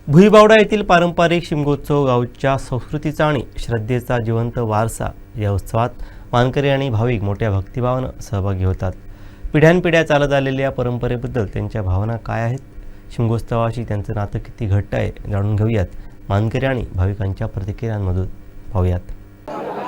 भुईबावडा येथील पारंपरिक शिमगोत्सव गावच्या संस्कृतीचा आणि श्रद्धेचा जिवंत वारसा। या उत्सवात मानकरी आणि भाविक मोठ्या भक्तिभावाने सहभागी होतात। पिढ्यानपिढ्या चालत आलेल्या परंपरेबद्दल त्यांच्या भावना काय आहेत, शिमगोत्सवाशी त्यांचं नातं किती घट्ट आहे, जाणून घेऊयात मानकरी आणि भाविकांच्या प्रतिक्रियांमधून। पाहूयात।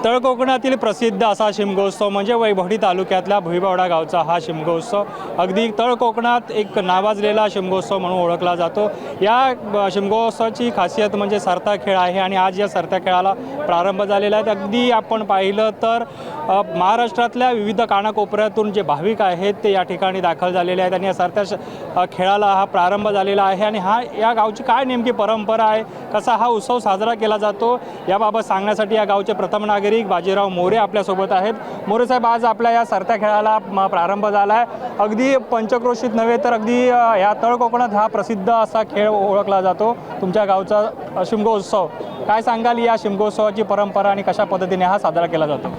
तळ कोकणातील प्रसिद्ध असा शिमगोत्सव म्हणजे वैभवडी तालुक्यातल्या भुईबावडा गावचा हा शिमगोत्सव अगदी तळ कोकणात एक नावाजलेला शिमगोत्सव म्हणून ओळखला जातो। या शिमगोत्सवाची खासियत म्हणजे सरता खेळ आहे आणि आज या सरता खेळाला प्रारंभ झालेला आहे। अगदी आपण पाहिलं तर महाराष्ट्रातल्या विविध कानाकोपऱ्यातून जे भाविक आहेत ते या ठिकाणी दाखल झालेले आहेत आणि या सरता खेळाला हा प्रारंभ झालेला आहे। आणि या गावची काय नेमकी परंपरा आहे, कसा हा उत्सव साजरा केला जातो, याबाबत सांगण्यासाठी या गावचे प्रथम नागरिक बाजीराव मोरे आपल्यासोबत आहेत। मोरे साहेब, आज आपल्या या सरत्या खेळाला प्रारंभ झाला आहे। अगदी पंचक्रोशीत नव्हे तर अगदी या तळ कोकणात हा प्रसिद्ध असा खेळ ओळखला जातो तुमच्या गावचा शिमगोत्सव। काय सांगाल या शिमगोत्सवाची परंपरा आणि कशा पद्धतीने हा साजरा केला जातो?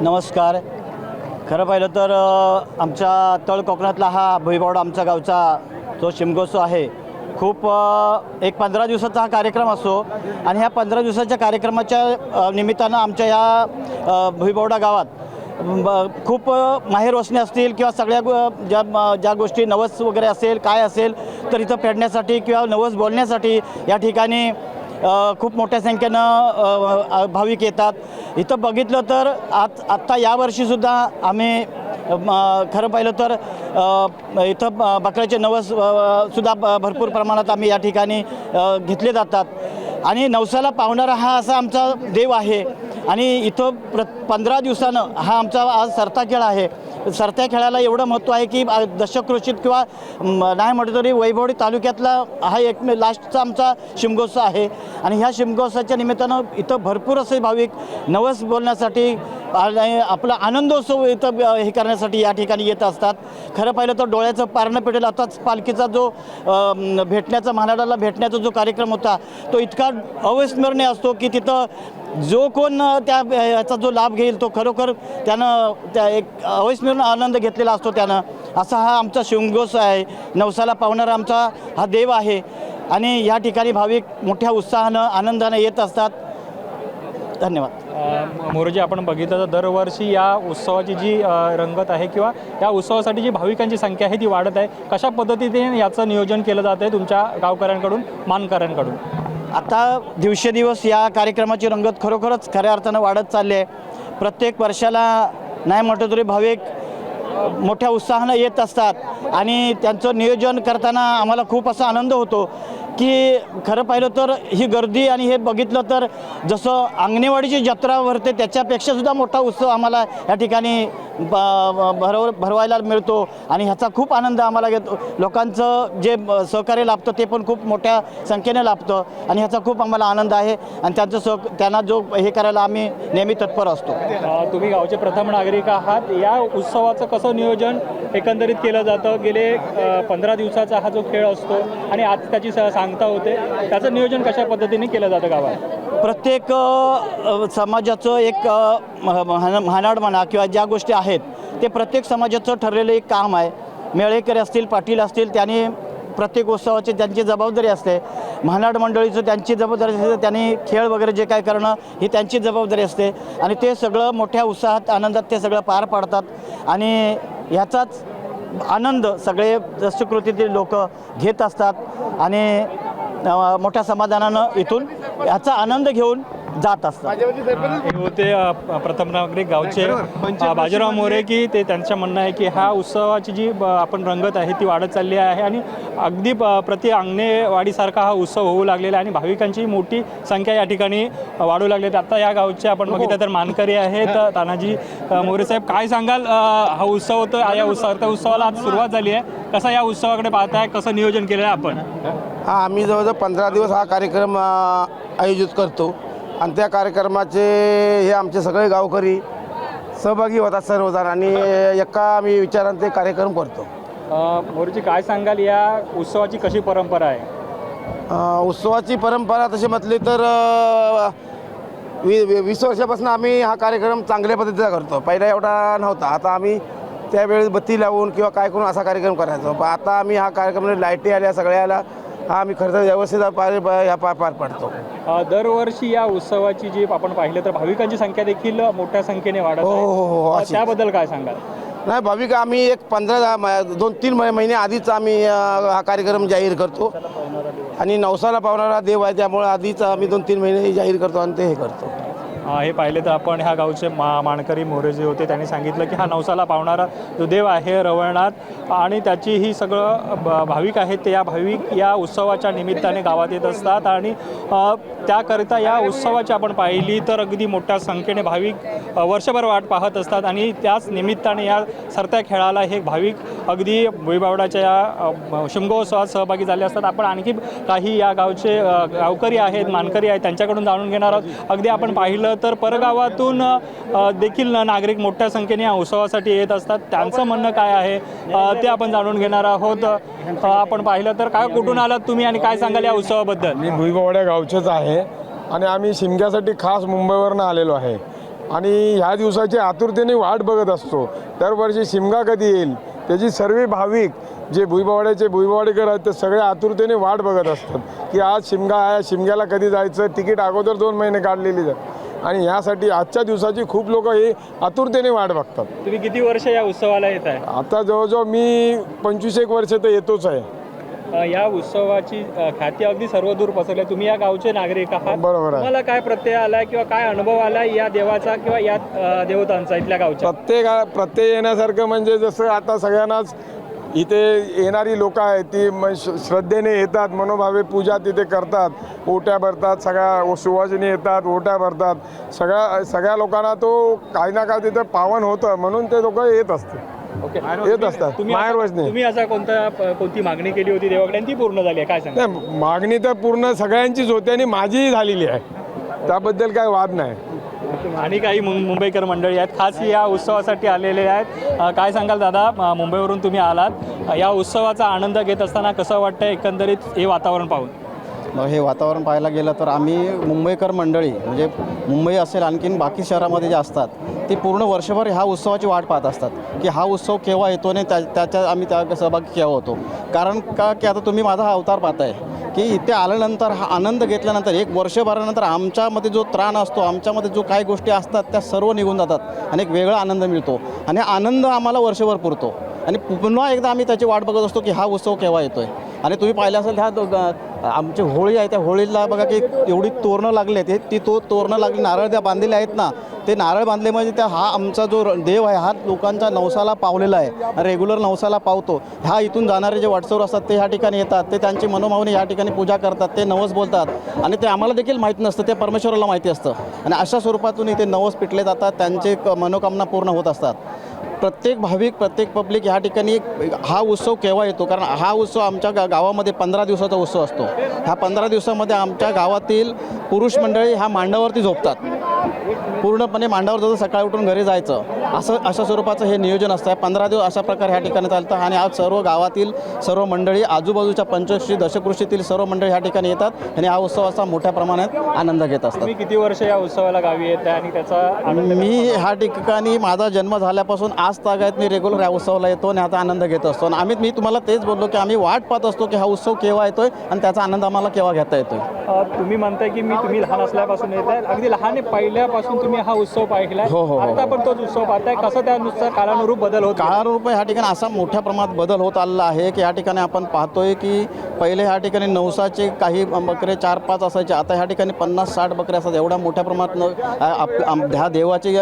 नमस्कार। खरं पाहिलं तर आमच्या तळ कोकणातला हा भुईबावडा आमच्या गावचा जो शिमगोत्सव आहे, खूप एक 15 दिवसाचा हा कार्यक्रम असतो आणि ह्या 15 दिवसाच्या कार्यक्रमाच्या निमित्तानं आमच्या या भुईबावडा गावात खूप माहेर वसणे असतील किंवा सगळ्या ज्या गोष्टी नवस वगैरे असेल काय असेल तर इथं पेडण्यासाठी किंवा नवस बोलण्यासाठी या ठिकाणी खूप मोठ्या संख्येनं भाविक येतात। इथं बघितलं तर आत्ता यावर्षीसुद्धा आम्ही खरं पाहिलं तर इथं बकऱ्याचे नवस सुद्धा भरपूर प्रमाणात आम्ही या ठिकाणी घेतले जातात आणि नवसाला पावणारा हा असा आमचा देव आहे। आणि इथं 15 दिवसानं हा आमचा आज सरता खेळ आहे। सरत्या खेळाला एवढं महत्त्व आहे की दशक्रोशीत किंवा नाही म्हटलं तरी वैभवडी तालुक्यातला हा एक लास्टचा आमचा शिमगोत्सव आहे आणि ह्या शिमगोत्सवाच्या निमित्तानं इथं भरपूर असे भाविक नवस बोलण्यासाठी आपला आनंदोत्सव इथं हे करण्यासाठी या ठिकाणी येत असतात। खरं पाहिलं तर डोळ्याचं पारणं पेटेल आताच पालखीचा जो भेटण्याचा महाराजाला भेटण्याचा जो कार्यक्रम होता तो इतका अविस्मरणीय असतो की तिथं जो कोण याचा जो लाभ घेईल तो खरोखर त्यानं त्या एक अविस्मरणीय आनंद घेतलेला असतो त्यानं। असा हा आमचा शिमगोत्सव आहे, नवसाला पावणारा आमचा हा देव आहे आणि या ठिकाणी भाविक मोठ्या उत्साहानं आनंदानं येत असतात। धन्यवाद। मोरेजी, आपण बघितलं तर दरवर्षी या उत्सवाची जी रंगत आहे किंवा या उत्सवासाठी जी भाविकांची संख्या आहे ती वाढत आहे। कशा पद्धतीने याचं नियोजन केलं जात आहे तुमच्या गावकऱ्यांकडून, मानकऱ्यांकडून? आता दिवसेदिवस या कार्यक्रमाची रंगत खरोखरच खऱ्या अर्थानं वाढत चालली आहे। प्रत्येक वर्षाला नाही म्हटलं तरी भाविक मोठ्या उत्साहानं येत असतात आणि त्यांचं नियोजन करताना आम्हाला खूप असा आनंद होतो की खरं पाहिलं तर ही गर्दी आणि हे बघितलं तर जसं अंगणेवाडीची जत्रा भरते त्याच्यापेक्षासुद्धा मोठा उत्सव आम्हाला या ठिकाणी भरवायला मिळतो आणि ह्याचा खूप आनंद आम्हाला घेतो। लोकांचं जे सहकार्य लाभतं ते पण खूप मोठ्या संख्येने लाभतं आणि ह्याचा खूप आम्हाला आनंद आहे आणि त्यांना जो हे करायला आम्ही नेहमी तत्पर असतो। तुम्ही गावचे प्रथम नागरिक आहात, या उत्सवाचं कसं नियोजन एकंदरीत केलं जातं? गेले 15 दिवसाचा हा जो खेळ असतो आणि आज त्याची सांगता होते, त्याचं नियोजन कशा पद्धतीने केलं जातं गावात? प्रत्येक समाजाचं एक महानाड म्हणा किंवा ज्या गोष्टी आहेत ते प्रत्येक समाजाचं ठरलेलं एक काम आहे। मेळेकरी असतील, पाटील असतील, त्यांनी प्रत्येक उत्सवाची त्यांची जबाबदारी असते। महानाड मंडळीचं त्यांची जबाबदारी असते, त्यांनी खेळ वगैरे जे काय करणं ही त्यांची जबाबदारी असते आणि ते सगळं मोठ्या उत्साहात आनंदात ते सगळं पार पाडतात आणि ह्याचाच आनंद सगळे दशकृतीतील लोक घेत असतात आणि मोठ्या समाधानानं इथून याचा आनंद घेऊन जात असतात। हे होते प्रथम नागरिक गावचे बाजीराव मोरे की ते त्यांचं म्हणणं आहे की ह्या उत्सवाची जी आपण रंगत आहे ती वाढत चालली आहे आणि अगदी प्रति अंगणेवाडीसारखा हा उत्सव होऊ लागलेला आहे आणि भाविकांची मोठी संख्या या ठिकाणी वाढू लागली आहे। आता या गावचे आपण बघितलं तर मानकरी आहेत तानाजी मोरे साहेब, काय सांगाल? हा उत्सव होतो, या उत्सवाला आज सुरुवात झाली आहे, कसा या उत्सवाकडे पाहताय, कसं नियोजन केलं आहे आपण? आम्ही जवळजवळ 15 दिवस हा कार्यक्रम आयोजित करतो आणि त्या कार्यक्रमाचे हे आमचे सगळे गावकरी सहभागी होतात सर्वजण आणि एका आम्ही विचारांत ते कार्यक्रम करतो। मोरेजी, काय सांगाल या उत्सवाची कशी परंपरा आहे? उत्सवाची परंपरा तशी म्हटली तर 20 वर्षापासून आम्ही हा कार्यक्रम चांगल्या पद्धतीचा करतो। पहिला एवढा नव्हता, आता आम्ही त्यावेळेस बत्ती लावून किंवा काय करून असा कार्यक्रम करायचो, पण आता आम्ही हा कार्यक्रम लाईटी आल्या सगळ्याला हा आम्ही खर्च व्यवस्थित पार पाडतो. दरवर्षी या उत्सवाची जी आपण पाहिलं तर भाविकांची संख्या देखील मोठ्या संख्येने वाढत हो, हो, हो, हो, आहे. अशीच. त्याबद्दल काय सांगाल? नाही भाविक आम्ही एक 2-3 महिने आधीच आम्ही हा कार्यक्रम जाहीर करतो आणि नवसाला पावणारा देव आहे त्यामुळे आधीच आम्ही 2-3 महिने जाहीर करतो आणि ते हे करतो. हे पाहिले तर आपण ह्या गावचे माणकरी मोरे जे होते त्यांनी सांगितलं की हा नवसाला पावणारा जो देव आहे रवळनाथ आणि त्याची ही सगळं भाविक आहेत ते या भाविक या उत्सवाच्या निमित्ताने गावात येत असतात आणि त्याकरिता या उत्सवाची आपण पाहिली तर अगदी मोठ्या संख्येने भाविक वर्षभर वाट पाहत असतात आणि त्याच निमित्ताने या सरत्या खेळाला हे भाविक अगदी भुईबावडाच्या या शिमगोत्सवात सहभागी झाले असतात. आपण आणखी काही या गावचे गावकरी आहेत मानकरी आहेत त्यांच्याकडून जाणून घेणार आहोत. अगदी आपण पाहिलं तर परगावातून देखील नागरिक मोठ्या संख्येने या उत्सवासाठी येत असतात. त्यांचं म्हणणं काय आहे ते आपण जाणून घेणार आहोत. आपण पाहिलं तर काय कुठून आलात तुम्ही आणि काय सांगाल या उत्सवाबद्दल? मी भुईबावड्या गावचेच आहे आणि आम्ही शिमग्यासाठी खास मुंबईवरनं आलेलो आहे आणि ह्या दिवसाची आतुरतेने वाट बघत असतो. दरवर्षी शिमगा कधी येईल त्याची सर्व भाविक जे भुईबावडेकर आहेत ते सगळे आतुरतेने वाट बघत असतात की आज शिमगा आहे, शिमग्याला कधी जायचं. तिकीट अगोदर 2 महिने काढलेली जात आणि यासाठी आजच्या दिवसाची खूप लोक ही आतुरतेने वाट बघतात. तुम्ही किती वर्ष या उत्सवाला येत आहे? आता जवळजवळ मी 25-1 वर्ष तर येतोच आहे. या उत्सवाची ख्याती अगदी सर्वदूर पसरली. तुम्ही या गावचे नागरिक आहात. बरोबर आहे. तुम्हाला काय प्रत्यय आलाय किंवा काय अनुभव आलाय या देवाचा किंवा या देवतांचा इथल्या गावच्या? प्रत्यय येण्यासारखं म्हणजे जसं आता सगळ्यांनाच इथे येणारी लोक आहेत ती श्रद्धेने येतात, मनोभावे पूजा तिथे करतात, ओट्या भरतात, सगळ्या सुवासिनी येतात, ओट्या भरतात. सगळ्या लोकांना तो काही ना काही तिथे पावन होतं म्हणून ते लोक येत असतात. येत असतात. तुम्ही असा कोणती मागणी केली होती देवाकडे आणि ती पूर्ण झाली आहे काय सांगा? नाही, मागणी तर पूर्ण सगळ्यांचीच होती आणि माझीही झालेली आहे, त्याबद्दल काही वाद नाही. आणि काही मुंबईकर मंडळी आहेत खास या उत्सवासाठी आलेले आहेत. काय सांगाल दादा, मुंबईवरून तुम्ही आलात, या उत्सवाचा आनंद घेत असताना कसं वाटतं एकंदरीत हे वातावरण पाहून? हे वातावरण पाहायला गेलं तर आम्ही मुंबईकर मंडळी म्हणजे मुंबई असेल आणखीन बाकी शहरामध्ये जे असतात ते पूर्ण वर्षभर ह्या उत्सवाची वाट पाहत असतात की हा उत्सव केव्हा येतो आणि त्याच्या आम्ही त्या सहभागी केव्हा होतो. कारण का की आता तुम्ही माझा हा अवतार पाहताय की इथे आल्यानंतर हा आनंद घेतल्यानंतर 1 वर्षभरानंतर आमच्यामध्ये जो त्राण असतो, आमच्यामध्ये जो काही गोष्टी असतात त्या सर्व निघून जातात आणि एक वेगळा आनंद मिळतो आणि आनंद आम्हाला वर्षभर पुरतो आणि पुन्हा एकदा आम्ही त्याची वाट बघत असतो की हा उत्सव केव्हा येतो आहे. आणि तुम्ही पाहिलं असेल ह्या आमची होळी आहे त्या होळीला बघा की एवढी तोरणं लागली आहेत, तोरणं लागली, नारळ त्या बांधलेले आहेत ना, ते नारळ बांधले म्हणजे हा आमचा जो देव आहे हा लोकांच्या नवसाला पावलेला आहे, रेग्युलर नवसाला पावतो. ह्या इथून जाणारे जे वाटसरू असतात ते ह्या ठिकाणी येतात, ते त्यांची मनोभावने ह्या ठिकाणी पूजा करतात, ते नवस बोलतात आणि ते आम्हाला देखील माहीत नसतं, ते परमेश्वराला माहिती असतं आणि अशा स्वरूपातून इथे नवस पिटले जातात, त्यांचे मनोकामना पूर्ण होत असतात. प्रत्येक भाविक प्रत्येक पब्लिक ह्या ठिकाणी हा उत्सव केव्हा येतो, कारण हा उत्सव आमच्या गावामध्ये 15 दिवसाचा उत्सव असतो. ह्या 15 दिवसामध्ये आमच्या गावातील पुरुष मंडळी ह्या मांडावरती झोपतात, पूर्णपणे मांडावर जाऊन सकाळी उठून घरी जायचं अशा स्वरूपाचं हे नियोजन असतं. 15 दिवस अशा प्रकारे ह्या ठिकाणी चालतं आणि आज सर्व गावातील सर्व मंडळी आजूबाजूच्या 25 दशकृषीतील सर्व मंडळी ह्या ठिकाणी येतात आणि हा उत्सवाचा मोठ्या प्रमाणात आनंद घेत असतात. तुम्ही किती वर्ष या उत्सवाला गावी येत आहे आणि त्याचा मी ह्या ठिकाणी माझा जन्म झाल्यापासून आज तागायत मी रेग्युलर या उत्सवाला येतो आणि आता आनंद घेत असतो आणि मी तुम्हाला तेच बोललो की आम्ही वाट पाहत असतो की हा उत्सव केव्हा येतोय आणि त्याचा आनंद आम्हाला केव्हा घेता येतोय. तुम्ही म्हणताय की तुम्ही लहान असल्यापासून येत आहे, अगदी लहान पहिल्यापासून तुम्ही हा उत्सव पाहिलाय. हो. आता पण तोच उत्सव पाहताय, कसं त्यानुसार काळानुरूप बदल होत? काळानुरूप ह्या ठिकाणी असा मोठ्या प्रमाणात बदल होत आलेला आहे की ह्या ठिकाणी आपण पाहतोय की पहिले ह्या ठिकाणी नवसाचे काही बकरे 4-5 असायचे, आता ह्या ठिकाणी 50-60 बकरे असतात. एवढ्या मोठ्या प्रमाणात ह्या देवाची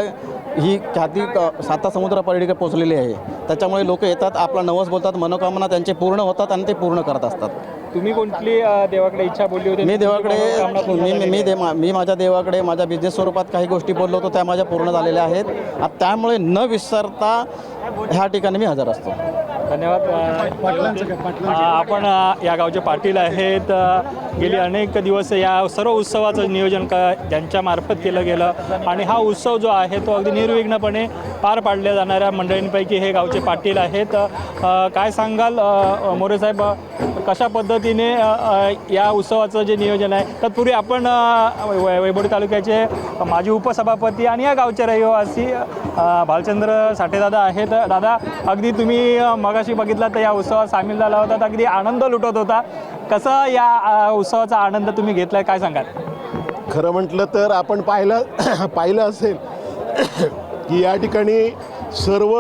ही ख्याती 7 समुद्र पलीकडे पोचलेली आहे. त्याच्यामुळे लोक येतात, आपला नवस बोलतात, मनोकामना त्यांचे पूर्ण होतात आणि ते पूर्ण करत असतात. तुम्ही कोणती देवाकडे इच्छा बोलली होती? मी देवाकडे मी माझ्या देवाकडे माझ्या बिझनेस स्वरूपात काही गोष्टी बोललो होतो, त्या माझ्या पूर्ण झालेल्या आहेत. त्यामुळे न विसरता ह्या ठिकाणी मी हजर असतो. धन्यवाद. आपण या गावचे पाटील आहेत. गेली अनेक दिवस या सर्व उत्सवाचं नियोजन ज्यांच्या मार्फत केलं गेलं आणि हा उत्सव जो आहे तो अगदी निर्विघ्नपणे पार पाडल्या जाणाऱ्या मंडळींपैकी हे गावचे पाटील आहेत. काय सांगाल मोरे साहेब, कशा पद्धतीने या उत्सवाचं जे नियोजन आहे? तत्पूर्वी आपण वैभवडी तालुक्याचे माजी उपसभापती आणि या गावचे रहिवासी भालचंद्र साठेदादा आहेत. दादा, अगदी तुम्ही मगाशी बघितला तर या उत्सवात सामील झाला होता, अगदी आनंद लुटत होता. कसं या उत्सवाचा आनंद तुम्ही घेतलाय, काय सांगाल? खरं म्हटलं तर आपण पाहिलं असेल की या ठिकाणी सर्व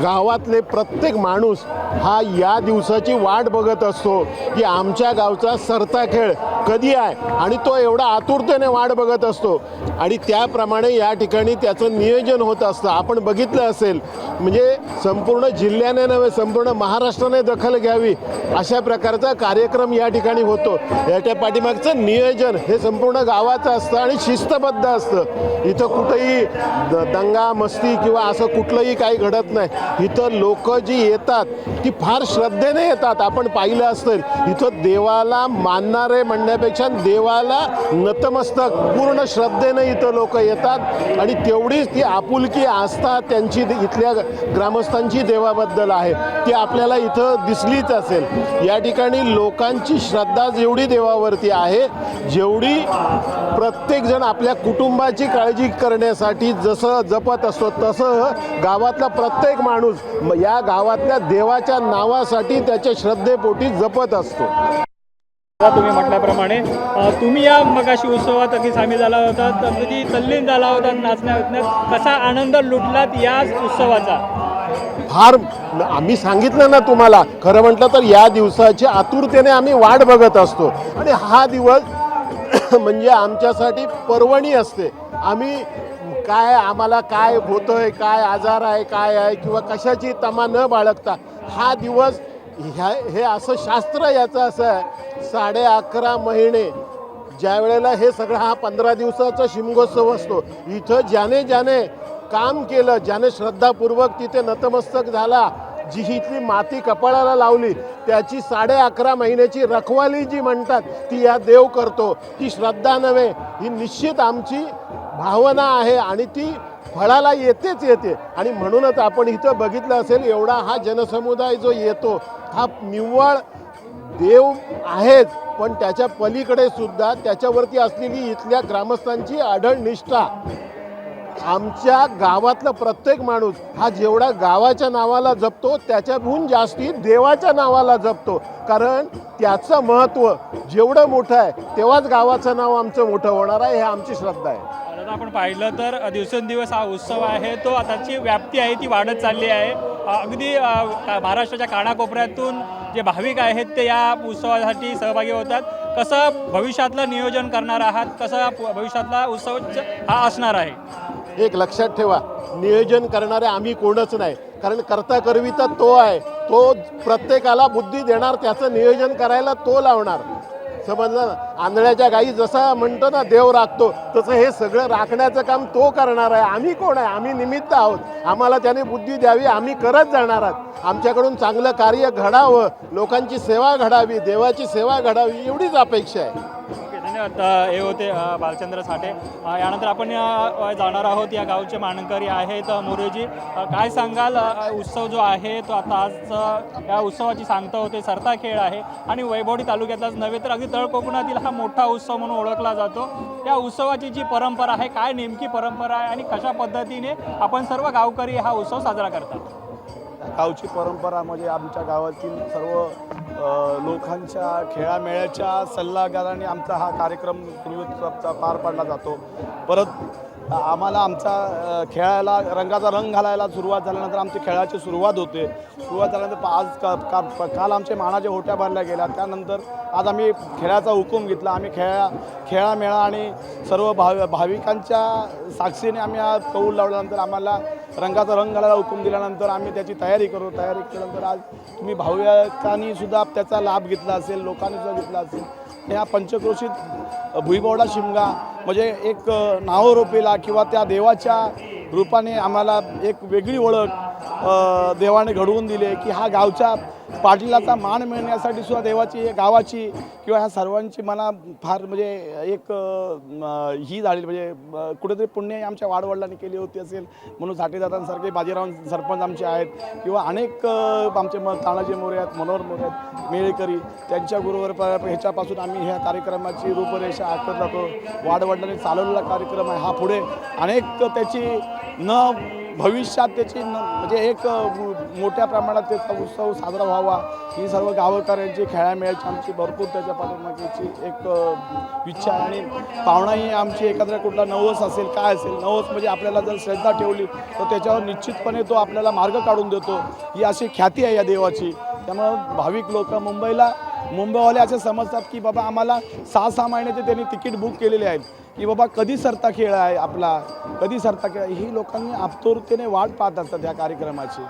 गावातले प्रत्येक माणूस हा या दिवसाची वाट बघत असतो की आमच्या गावचा सरता खेळ कधी आहे, आणि तो एवढा आतुरतेने वाट बघत असतो आणि त्याप्रमाणे या ठिकाणी त्याचं नियोजन होत असतं. आपण बघितलं असेल म्हणजे संपूर्ण जिल्ह्याने नव्हे संपूर्ण महाराष्ट्राने दखल घ्यावी अशा प्रकारचा कार्यक्रम या ठिकाणी होतो. याच्या पाठीमागचं नियोजन हे संपूर्ण गावाचं असतं आणि शिस्तबद्ध असतं. इथं कुठंही दंगा मस्ती किंवा असं कुठलंही काही घडत नाही. इथं लोक जी येतात ती फार श्रद्धेने येतात. आपण पाहिलं असेल इथं देवाला मानणारे म्हणण्यापेक्षा देवाला नतमस्तक पूर्ण श्रद्धेने इथं लोक येतात आणि तेवढीच ती आपुलकी आस्था त्यांची इथल्या ग्रामस्थांची देवाबद्दल आहे ती आपल्याला इथं दिसलीच असेल. या ठिकाणी लोकांची श्रद्धा जेवढी देवावरती आहे, जेवढी प्रत्येकजण आपल्या कुटुंबाची काळजी करण्यासाठी जसं जपत असतो तसं गावातला प्रत्येक माणूस या गावातल्या देवाच्या नावासाठी त्याच्या श्रद्धेपोटी जपत असतो. तुम्ही म्हटल्याप्रमाणे तुम्ही या मगाशी उत्सवात अगदी सामील झाला होता, अगदी तल्लीन झाला होता नाचण्यात. कसा आनंद लुटलात या उत्सवाचा? फार आम्ही सांगितलं ना तुम्हाला, खरं म्हटलं तर या दिवसाची आतुरतेने आम्ही वाट बघत असतो आणि हा दिवस म्हणजे आमच्यासाठी पर्वणी असते. आम्ही काय आम्हाला काय होतंय, काय आजार आहे, काय आहे किंवा कशाची तमा न बाळगता हा दिवस हे असं शास्त्र याचं असं आहे, 11.5 महिने ज्या वेळेला हे सगळं हा 15 दिवसाचा शिमगोत्सव असतो, इथं ज्याने काम केलं, ज्याने श्रद्धापूर्वक तिथे नतमस्तक झाला, जी इथली माती कपाळाला लावली, त्याची 11.5 महिन्याची रखवाली जी म्हणतात ती या देव करतो. ती श्रद्धा नव्हे, ही निश्चित आमची भावना आहे आणि ती फळाला येतेच येते. आणि म्हणूनच आपण इथं बघितलं असेल एवढा हा जनसमुदाय जो येतो हा निव्वळ देव आहेच, पण त्याच्या पलीकडे सुद्धा त्याच्यावरती असलेली इथल्या ग्रामस्थांची अढळ निष्ठा. आमच्या गावातला प्रत्येक माणूस हा जेवढा गावाच्या नावाला जपतो त्याच्याहून जास्ती देवाच्या नावाला जपतो, कारण त्याचं महत्त्व जेवढं मोठं आहे तेव्हाच गावाचं नाव आमचं मोठं होणार आहे, हे आमची श्रद्धा आहे. आता आपण पाहिलं तर दिवसेंदिवस हा उत्सव आहे तो आताची व्याप्ती आहे ती वाढत चालली आहे. अगदी महाराष्ट्राच्या कानाकोपऱ्यातून जे भाविक आहेत ते या उत्सवासाठी सहभागी होतात. कसं भविष्यातलं नियोजन करणार आहात, कसा भविष्यातला उत्सव हा असणार आहे? एक लक्षात ठेवा, नियोजन करणारे आम्ही कोणच नाही, कारण करता करविता तो आहे. तो प्रत्येकाला बुद्धी देणार, त्याचं नियोजन करायला तो लावणार. समजलं ना? आंधळ्याच्या गाई जसा म्हणतो ना देव राखतो, तसं हे सगळं राखण्याचं काम तो करणार आहे. आम्ही कोण आहे? आम्ही निमित्त आहोत. आम्हाला त्याने बुद्धी द्यावी, आम्ही करत जाणार आहोत. आमच्याकडून चांगलं कार्य घडावं, लोकांची सेवा घडावी, देवाची सेवा घडावी, एवढीच अपेक्षा आहे. धन्यवाद. हे होते बालचंद्र साठे. यानंतर आपण जाणार आहोत या गावचे मानकरी आहेत मोरेजी. काय सांगाल, उत्सव जो आहे तो आता आज या उत्सवाची सांगता होते, सरता खेळ आहे आणि वैभवडी तालुक्यातलाच नव्हे तर अगदी तळ कोकणातील हा मोठा उत्सव म्हणून ओळखला जातो. या उत्सवाची जी परंपरा आहे, काय नेमकी परंपरा आहे आणि कशा पद्धतीने आपण सर्व गावकरी हा उत्सव साजरा करतात? गावची परंपरा म्हणजे आमच्या गावातील सर्व लोकांच्या खेळामेळ्याच्या सल्लागाराने आमचा हा कार्यक्रम पूर्वीचा पार पाडला जातो. परत आम्हाला आमचा खेळायला रंगाचा रंग घालायला सुरुवात झाल्यानंतर आमची खेळाची सुरुवात होते. सुरुवात झाल्यानंतर काल आमच्या मानाच्या होट्या भरल्या गेल्या. त्यानंतर आज आम्ही खेळाचा हुकूम घेतला. आम्ही खेळामेळा आणि सर्व भाविकांच्या साक्षीने आम्ही आज कौल लावल्यानंतर आम्हाला रंगाचा रंग घालायला हुकूम दिल्यानंतर आम्ही त्याची तयारी करू. तयारी केल्यानंतर आज तुम्ही भाविकांनी सुद्धा त्याचा लाभ घेतला असेल, लोकांनी सुद्धा घेतला असेल. ह्या पंचक्रोशीत भुईबवडा शिमगा म्हणजे एक नावरूपीला किंवा त्या देवाच्या रूपाने आम्हाला एक वेगळी ओळख देवाने घडवून दिली की हा गावच्या पाटीलाचा मान मिळण्यासाठी सुद्धा देवाची गावाची किंवा ह्या सर्वांची मला फार म्हणजे एक ही झाली म्हणजे कुठेतरी पुण्य आमच्या वाडवडिलांनी केली होती असेल म्हणून साठेदादांसारखे बाजीराव सरपंच आमचे आहेत किंवा अनेक आमचे तानाजी मोरे आहेत, मनोहर मोरे आहेत, मेळेकरी त्यांच्या गुरुवर ह्याच्यापासून आम्ही ह्या कार्यक्रमाची रूपरेषा आखत जातो. वाडवडिलांनी चालवलेला कार्यक्रम आहे हा. पुढे अनेक त्याची न भविष्यात त्याची म्हणजे एक मोठ्या प्रमाणात त्याचा उत्सव साजरा व्हावा ही सर्व गावकऱ्यांची खेळामेळाची आमची भरपूर त्याच्या पाठीमागेची एक इच्छा आहे. आणि पाहुणाही आमची एकत्र कुठला नवस असेल काय असेल, नवस म्हणजे आपल्याला जर श्रद्धा ठेवली तर त्याच्यावर निश्चितपणे तो आपल्याला मार्ग काढून देतो, ही अशी ख्याती आहे या देवाची. त्यामुळं भाविक लोक मुंबईवाले असे समजतात की बाबा आम्हाला 6-6 महिन्याचे त्यांनी तिकीट बुक केलेले आहेत की बाबा कधी सरता खेळ आहे आपला, कधी सरता खेळ. ही लोकांनी आतुरतेने वाट पाहत असतात या कार्यक्रमाची.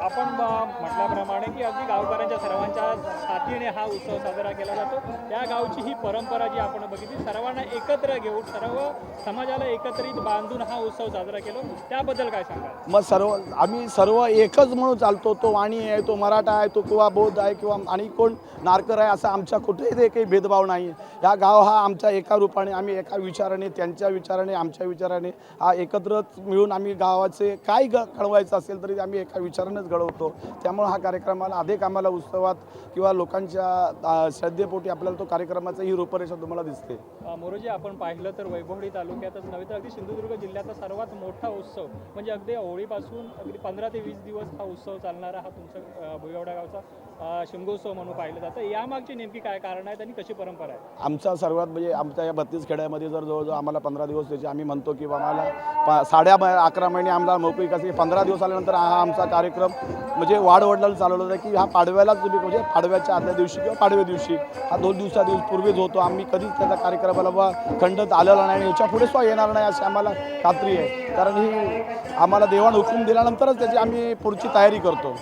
आपण म्हटल्याप्रमाणे की अगदी गावकऱ्यांच्या सर्वांच्या साथीने हा उत्सव साजरा केला जातो. त्या गावची ही परंपरा जी आपण बघितली, सर्वांना एकत्र घेऊन सर्व समाजाला एकत्रित बांधून हा उत्सव साजरा केला, त्याबद्दल काय सांगाल? मग आम्ही सर्व एकच म्हणून चालतो. तो वाणी आहे, तो मराठा आहे, तो किंवा बौद्ध आहे किंवा आणि कोण नारकर आहे, असं आमच्या कुठेही काही भेदभाव नाही. या गाव हा आमच्या एका रूपाने, आम्ही एका विचाराने, त्यांच्या विचाराने, आमच्या विचाराने हा एकत्र मिळून आम्ही गावाचे काय घडवायचं असेल तरी आम्ही एका विचारानेच घडवतो. त्यामुळे हा कार्यक्रमाला अधिक आम्हाला उत्सवात किंवा लोकांच्या श्रद्धेपोटी आपल्याला तो कार्यक्रमाचा ही रूपरेषा तुम्हाला दिसते. मोरोजी, आपण पाहिलं तर वैभववाडी तालुक्यातच नव्हे तर अगदी सिंधुदुर्ग जिल्ह्याचा सर्वात मोठा उत्सव म्हणजे अगदी होळीपासून अगदी 15 ते 20 दिवस हा उत्सव चालणारा हा तुमचा भुईवडा गावचा शिमगोत्सव म्हणून पाहिलं जातं. यामागची नेमकी काय कारण आहेत आणि कशी परंपरा आहे? आमचा सर्वात म्हणजे आमच्या या 32 खेड्यामध्ये जर जवळजवळ आम्हाला 15 दिवस त्याचे आम्ही म्हणतो की आम्हाला 11.5 महिने आम्हाला मोकळीक असते. 15 दिवस आल्यानंतर हा आमचा कार्यक्रम म्हणजे वाढवडला चालवला होता की हा पाडव्यालाच तुम्ही म्हणजे पाडव्याच्या आदल्या दिवशी किंवा पाडव्या दिवशी हा 2 दिवसापूर्वीच होतो. आम्ही कधीच त्याचा कार्यक्रमाला खंडत आलेला नाही, याच्या पुढे सुद्धा येणार नाही अशी आम्हाला खात्री आहे. कारण ही आम्हाला देवाण हुकूम दिल्यानंतरच त्याची आम्ही पुढची तयारी करतो.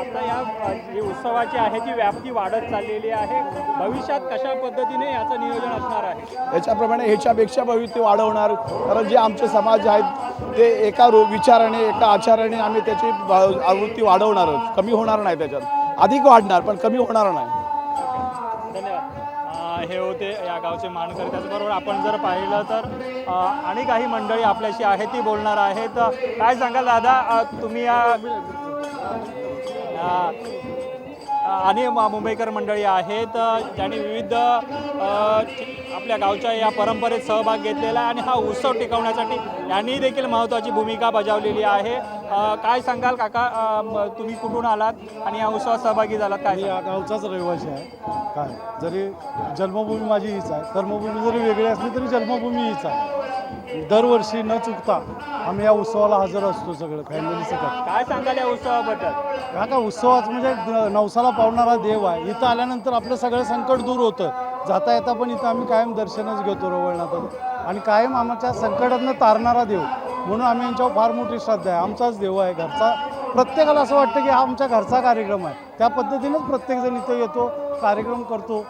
आता या जी उत्सवाची आहे ती व्याप्ती वाढत चाललेली आहे. भविष्यात कशा पद्धतीने याचं नियोजन असणार आहे? याच्याप्रमाणे ह्याच्यापेक्षा भविष्य वाढवणार. कारण जे आमचे समाज आहेत ते एका विचाराने, एका आचाराने आम्ही त्याची आवृत्ती वाढवणारच, कमी होणार नाही. त्याच्यात अधिक वाढणार पण कमी होणार नाही. धन्यवाद. हे होते या गावचे मानकरी. त्याचबरोबर आपण जर पाहिलं तर आणि काही मंडळी आपल्याशी आहे ती बोलणार आहेत. काय सांगाल दादा, तुम्ही या आणि मुंबईकर मंडळी आहेत ज्यांनी विविध आपल्या गावच्या या परंपरेत सहभाग घेतलेला आहे आणि हा उत्सव टिकवण्यासाठी यांनी देखील महत्त्वाची भूमिका बजावलेली आहे. काय सांगाल काका, तुम्ही कुठून आलात आणि या उत्सवात सहभागी झालात? काय या गावचाच रहिवासी आहे. काय जरी जन्मभूमी माझी हीच आहे, कर्मभूमी जरी वेगळी असली तरी जन्मभूमी हीच आहे. दरवर्षी न चुकता आम्ही या उत्सवाला हजर असतो, सगळं फॅमिली सकट. काय सांगाल या उत्सवाबद्दल? का उत्सवाच म्हणजे नवसाला पावणारा देव आहे. इथं आल्यानंतर आपलं सगळं संकट दूर होतं. जाता येता पण इथं आम्ही कायम दर्शनच घेतो रवळनाथात आणि कायम आमच्या संकटातनं तारणारा देव म्हणून आम्ही यांच्यावर फार मोठी श्रद्धा आहे. आमचाच देव आहे घरचा. प्रत्येकाला असं वाटतं की हा आमच्या घरचा कार्यक्रम आहे. त्या पद्धतीनेच प्रत्येकजण इथं येतो, कार्यक्रम करतो,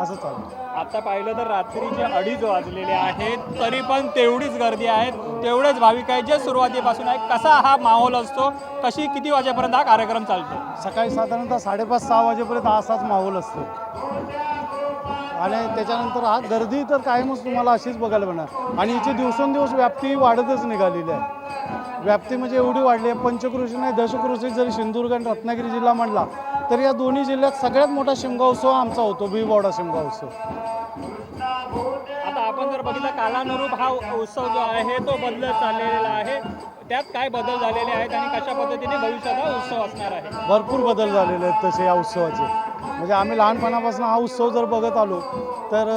असं चालतं. आता पाहिलं तर रात्रीचे 2:30 वाजलेले आहेत तरी पण तेवढीच गर्दी आहे, तेवढेच भाविक आहेत जे सुरुवातीपासून आहे. कसा हा माहोल असतो, किती वाजेपर्यंत हा कार्यक्रम चालतो? सकाळी साधारणतः 5:30-6 वाजेपर्यंत असाच माहोल असतो आणि त्याच्यानंतर हा गर्दी तर कायमच तुम्हाला अशीच बघायला मिळणार. आणि हिची दिवसेंदिवस व्याप्ती वाढतच निघालेली आहे. व्याप्ती म्हणजे एवढी वाढली आहे, पंचक्रोशी नाही दशक्रोशी जरी सिंधुदुर्ग आणि रत्नागिरी जिल्हा म्हणला तर या दोन्ही जिल्ह्यात सगळ्यात मोठा शिमगोत्सव आमचा होतो, भुईवडा शिमगोत्सव. आता आपण जर बघितलं कालानुरूप हा उत्सव जो आहे तो बदलत चाललेला आहे, त्यात काय बदल झालेले आहेत आणि कशा पद्धतीने भविष्यात हा उत्सव असणार आहे? भरपूर बदल झालेले आहेत तसे या उत्सवाचे. म्हणजे आम्ही लहानपणापासून हा उत्सव जर बघत आलो तर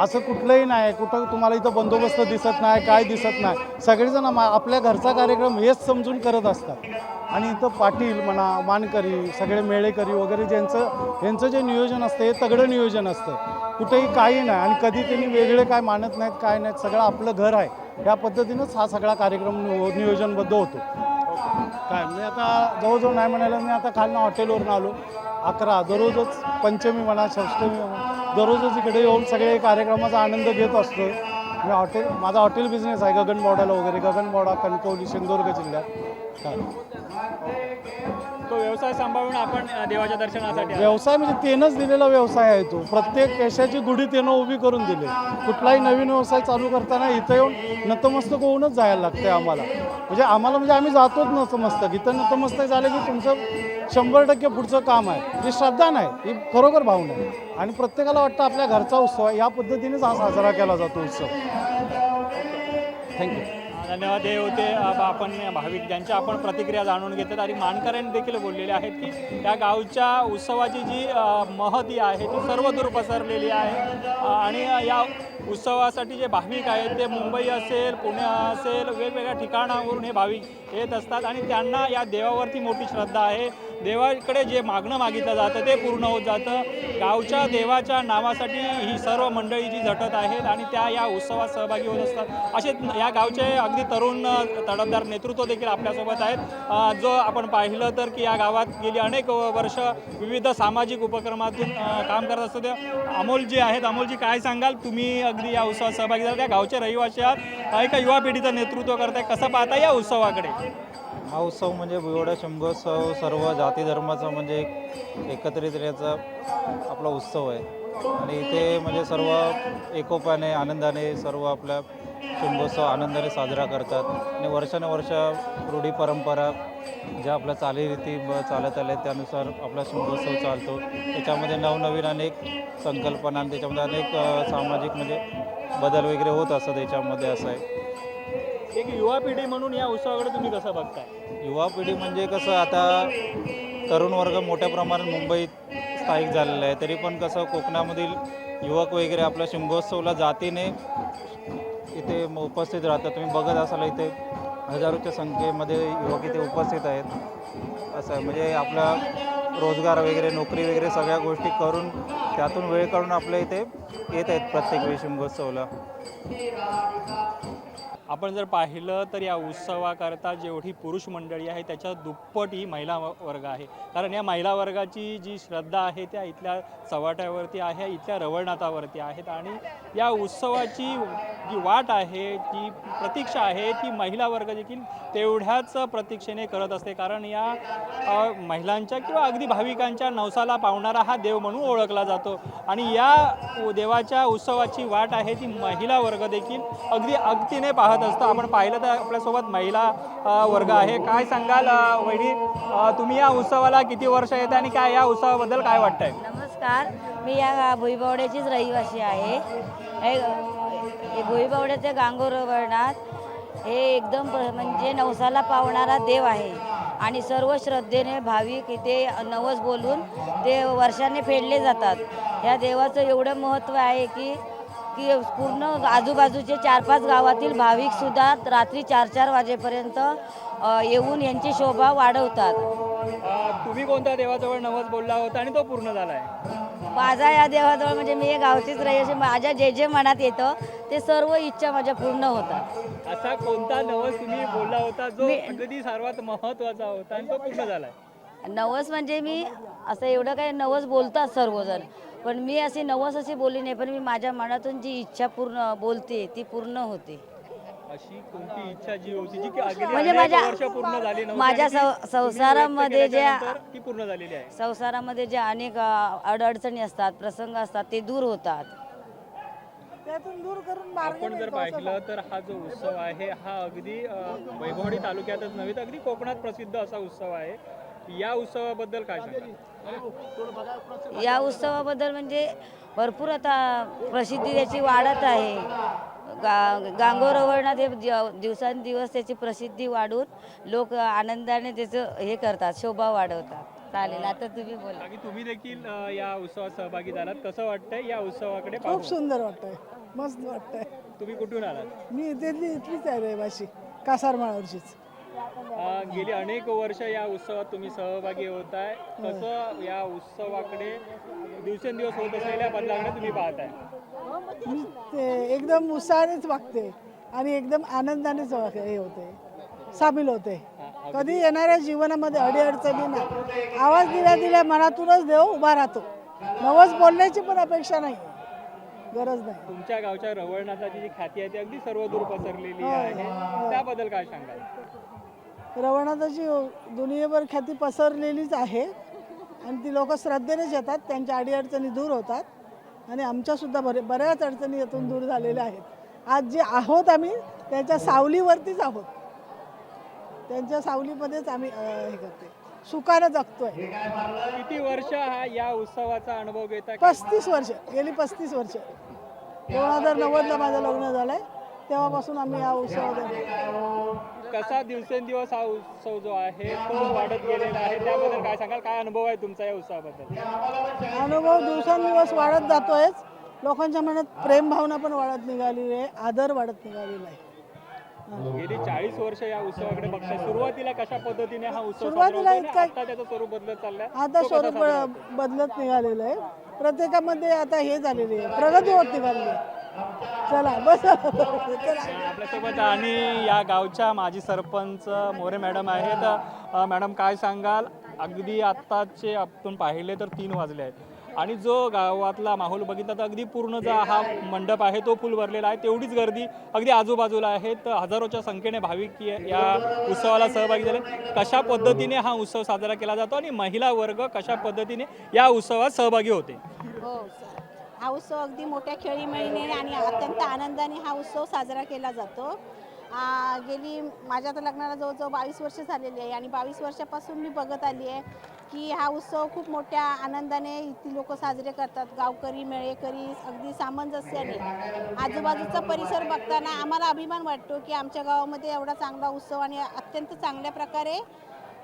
असं कुठलंही नाही, कुठं तुम्हाला इथं बंदोबस्त दिसत नाही, काय दिसत नाही. सगळेजण आपल्या घरचा कार्यक्रम हेच समजून करत असतात. आणि इथं पाटील म्हणा, मानकरी, सगळे मेळेकरी वगैरे यांचं जे नियोजन असतं हे तगडं नियोजन असतं. कुठेही काही नाही आणि कधी त्यांनी वेगळे काय मानत नाहीत, काय नाहीत. सगळं आपलं घर आहे या पद्धतीनंच हा सगळा कार्यक्रम नियोजनबद्ध होतो. काय मी आता जवळजवळ नाही म्हणायला, मी आता खालनं हॉटेलवरून आलो 11 दररोजच पंचमी म्हणा, षष्टमी म्हणा, दररोजच इकडे येऊन सगळे कार्यक्रमाचा आनंद घेत असतो. मी माझा हॉटेल बिझनेस आहे गगनबावड्याला वगैरे, गगनबावडा, कणकवली, सिंधुदुर्ग जिल्ह्यात. काय तो व्यवसाय सांभाळून आपण देवाच्या दर्शनासाठी व्यवसाय म्हणजे त्यानंच दिलेला व्यवसाय आहे तो. प्रत्येक यशाची गुढी त्यानं उभी करून दिली. कुठलाही नवीन व्यवसाय चालू करताना इथं येऊन नतमस्तक होऊनच जायला लागते आम्हाला. म्हणजे आम्ही जातोच नतमस्तक. इथं नतमस्तक झालं की तुमचं 100% पुढचं काम आहे. ही श्रद्धा नाही, ही खरोखर भावना आहे. आणि प्रत्येकाला वाटतं आपल्या घरचा उत्सव आहे, या पद्धतीनेच हा साजरा केला जातो उत्सव. थँक्यू. धन्यवाद. हे होते आपण भाविक ज्यांच्या आपण प्रतिक्रिया जाणून घेतात आणि मानकऱ्यांनी देखील बोललेले आहेत की या गावच्या उत्सवाची जी महती आहे ती सर्वदूर पसरलेली आहे आणि या उत्सवासाठी जे भाविक आहेत ते मुंबई असेल, पुणे असेल, वेगवेगळ्या ठिकाणावरून हे भाविक येत असतात आणि त्यांना या देवावरती मोठी श्रद्धा आहे. देवाकडे जे मागणं मागितलं जातं ते पूर्ण होत जातं. गावच्या देवाच्या नावासाठी ही सर्व मंडळी जी झटत आहेत आणि त्या या उत्सवात सहभागी होत असतात. असे या गावचे अगदी तरुण तडफदार नेतृत्व देखील आपल्यासोबत आहेत. जो आपण पाहिलं तर की या गावात गेली अनेक वर्ष विविध सामाजिक उपक्रमातून काम करत असतो ते अमोलजी आहेत. अमोलजी, काय सांगाल? तुम्ही अगदी या उत्सवात सहभागी झाला, त्या गावचे रहिवासी आहात, एका युवा पिढीचं नेतृत्व करताय, कसं पाहता या उत्सवाकडे? हा उत्सव म्हणजे भुईवडा शिमगोत्सव सर्व जाती धर्माचा म्हणजे एकत्रित येण्याचा आपला उत्सव आहे आणि इथे म्हणजे सर्व एकोप्याने आनंदाने सर्व आपला शिमगोत्सव आनंदाने साजरा करतात आणि वर्षानुवर्ष रूढी परंपरा ज्या आपल्या चालीरीती चालत आल्या त्यानुसार आपला शिमगोत्सव चालतो. त्याच्यामध्ये नवनवीन अनेक संकल्पना आणि त्याच्यामध्ये अनेक सामाजिक म्हणजे बदल वगैरे होत असतात. त्याच्यामध्ये असं आहे एक युवा पिढी म्हणून या उत्सवाकडे तुम्ही कसं बघताय? युवा पिढी म्हणजे कसं आता तरुण वर्ग मोठ्या प्रमाणात मुंबईत स्थायिक झालेला आहे, तरी पण कसं कोकणामधील युवक वगैरे आपल्या शिमगोत्सवला जातीने इथे उपस्थित राहतात. तुम्ही बघत असाल इथे हजारोच्या संख्येमध्ये युवक इथे उपस्थित आहेत. असं आहे म्हणजे आपला रोजगार वगैरे नोकरी वगैरे सगळ्या गोष्टी करून त्यातून वेळ काढून आपल्या इथे येत आहेत प्रत्येक वेळी शिमगोत्सवला. आपण जर पाहिलं तर या उत्सवाकरता जेवढी पुरुष मंडळी आहे त्याच्या दुप्पट ही महिला वर्ग आहे. कारण या महिला वर्गाची जी श्रद्धा आहे त्या इथल्या चव्हाट्यावरती आहे, इथल्या रवळनाथावरती आहेत आणि या उत्सवाची जी वाट आहे, जी प्रतीक्षा आहे ती महिला वर्ग देखील तेवढ्याच प्रतीक्षेने करत असते. कारण या महिलांच्या किंवा अगदी भाविकांच्या नवसाला पावणारा हा देव म्हणून ओळखला जातो आणि या देवाच्या उत्सवाची वाट आहे ती महिला वर्ग देखील अगदी अगतीने पाहत असतं. आपण पाहिलं तर आपल्यासोबत महिला वर्ग आहे. काय सांगाल वहिनी, तुम्ही या उत्सवाला किती वर्ष येते आणि काय या उत्सवाबद्दल काय वाटतंय? नमस्कार, मी या भुईबावड्याचीच रहिवासी आहे. हे भुईबावड्याच्या गांगोर वर्णात हे एकदम म्हणजे नवसाला पावणारा देव आहे आणि सर्व श्रद्धेने भाविक इथे नवस बोलून ते वर्षाने फेडले जातात. या देवाचं एवढं महत्त्व आहे की पूर्ण आजूबाजूचे 4-5 गावातील भाविकसुद्धा रात्री 4-4 वाजेपर्यंत येऊन यांची शोभा वाढवतात. तुम्ही कोणत्या देवाजवळ नवस बोलला होता आणि तो पूर्ण झाला आहे? माझा या देवाजवळ म्हणजे मी गावचीच रहिवासी, माझ्या जे मनात येतं ते सर्व इच्छा माझ्या पूर्ण होतात. असा कोणता नवस तुम्ही बोलला होता जो अगदी सर्वात महत्त्वाचा होता आणि तो पूर्ण झाला आहे? नवस म्हणजे मी असं एवढं काही नवस बोलतात सर्वजण, पण मी अशी नवस अशी बोलली नाही, पण मी माझ्या मनातून जी इच्छा पूर्ण बोलते ती पूर्ण होते. अशी कोणती इच्छा जी होती जी की म्हणजे वर्ष पूर्ण झाली नव्हती माझ्या संसारामध्ये ज्या ती पूर्ण झालेली आहे? संसारामध्ये ज्या अनेक अडचणी असतात, प्रसंग असतात ते दूर होतात. आपण जर पाहिलं तर हा जो उत्सव आहे हा अगदी वैभववाडी तालुक्यातच नव्हे तर अगदी कोकणात प्रसिद्ध असा उत्सव आहे. या उत्सवाबद्दल काय सांगाल? या उत्सवाबद्दल म्हणजे भरपूर आता प्रसिद्धी त्याची वाढत आहे. गांगोरवरणात हे दिवसांदिवस त्याची प्रसिद्धी वाढून लोक आनंदाने त्याचं हे करतात, शोभा वाढवतात. चालेल, आता तुम्ही बोला. तुम्ही देखील या उत्सवात सहभागी झालात, कसं वाटतंय या उत्सवाकडे? खूप सुंदर वाटतंय, मस्त वाटतंय. तुम्ही कुठून आलात? मी इथलीच आहे रहिवासी, कासारमाळावरचीच. गेली अनेक वर्ष या उत्सवात तुम्ही सहभागी होताय, कसं या उत्सवाकडे दिवसेंदिवस होत असलेल्या बदलाकडे तुम्ही पाहताय? मी ते एकदम उत्साहानेच वागते आणि एकदम आनंदानेच हे होते, सामील होते. कधी येणाऱ्या जीवनामध्ये अडीअडचणींना आवाज दिल्या मनातूनच देव उभा राहतो. नवस बोलण्याची पण अपेक्षा नाही, गरज नाही. तुमच्या गावच्या रवळनाथाची जी ख्याती आहे ती अगदी सर्वदूर पसरलेली आहे, त्याबद्दल काय सांगाल? रवळनाथाची दुनियेभर ख्याती पसरलेलीच आहे आणि ती लोक श्रद्धेनेच येतात, त्यांच्या अडीअडचणी दूर होतात आणि आमच्यासुद्धा बऱ्याच अडचणी यातून दूर झालेल्या आहेत. आज जे आहोत आम्ही त्याच्या सावलीवरतीच आहोत, त्यांच्या सावलीमध्येच आम्ही हे करते, सुखानं जगतोय. किती वर्ष हा या उत्सवाचा अनुभव घेता? 35 वर्ष, गेली 35 वर्ष. 2090ला माझं लग्न झालंय तेव्हापासून आम्ही हा उत्सव कसा दिवसेंदिवस हा उत्सव जो आहे तो वाढत गेलेला आहे, त्याबद्दल काय सांगाल? काय अनुभव आहे तुमचा या उत्सवाबद्दल? अनुभव दिवसेंदिवस वाढत जातोयच. लोकांच्या मनात प्रेम भावना पण वाढत निघालेली आहे, आदर वाढत निघालेला आहे. गेली 40 वर्ष या उत्सवाकडे बघताय. सुरुवातीला कशा पद्धतीने हा उत्सव सुरुवातीला साजरा होतो आणि आता त्याचं स्वरूप बदलत चाललंय? आता तो कसा स्वरूप साजरा होतो? बदलत निघालेलं आहे. प्रत्येकामध्ये आता हे झालेली आहे, प्रगती होत निघाली आहे. चला बस चला. आपल्यासोबत आणि या गावच्या माजी सरपंच मोरे मॅडम आहेत. मॅडम काय सांगाल? अगदी आत्ताचे आपण पाहिले तर 3 वाजले आहेत आणि जो गावातला माहोल बघितला तर अगदी पूर्ण जो हा मंडप आहे तो फुल भरलेला आहे. तेवढीच गर्दी अगदी आजूबाजूला आहेत. हजारोच्या संख्येने भाविक या उत्सवाला सहभागी झाले. कशा पद्धतीने हा उत्सव साजरा केला जातो आणि महिला वर्ग कशा पद्धतीने या उत्सवात सहभागी होते? हो सर, हा उत्सव अगदी मोठ्या खेळीमेळीने आणि अत्यंत आनंदाने हा उत्सव साजरा केला जातो. गेली माझ्या तर लग्नाला जवळजवळ 22 वर्ष झालेली आहे आणि 22 वर्षापासून मी बघत आली आहे की हा उत्सव खूप मोठ्या आनंदाने इथे लोक साजरे करतात. गावकरी मेळेकरी अगदी सामंजस्याने. आजूबाजूचा परिसर बघताना आम्हाला अभिमान वाटतो की आमच्या गावामध्ये एवढा चांगला उत्सव आणि अत्यंत चांगल्या प्रकारे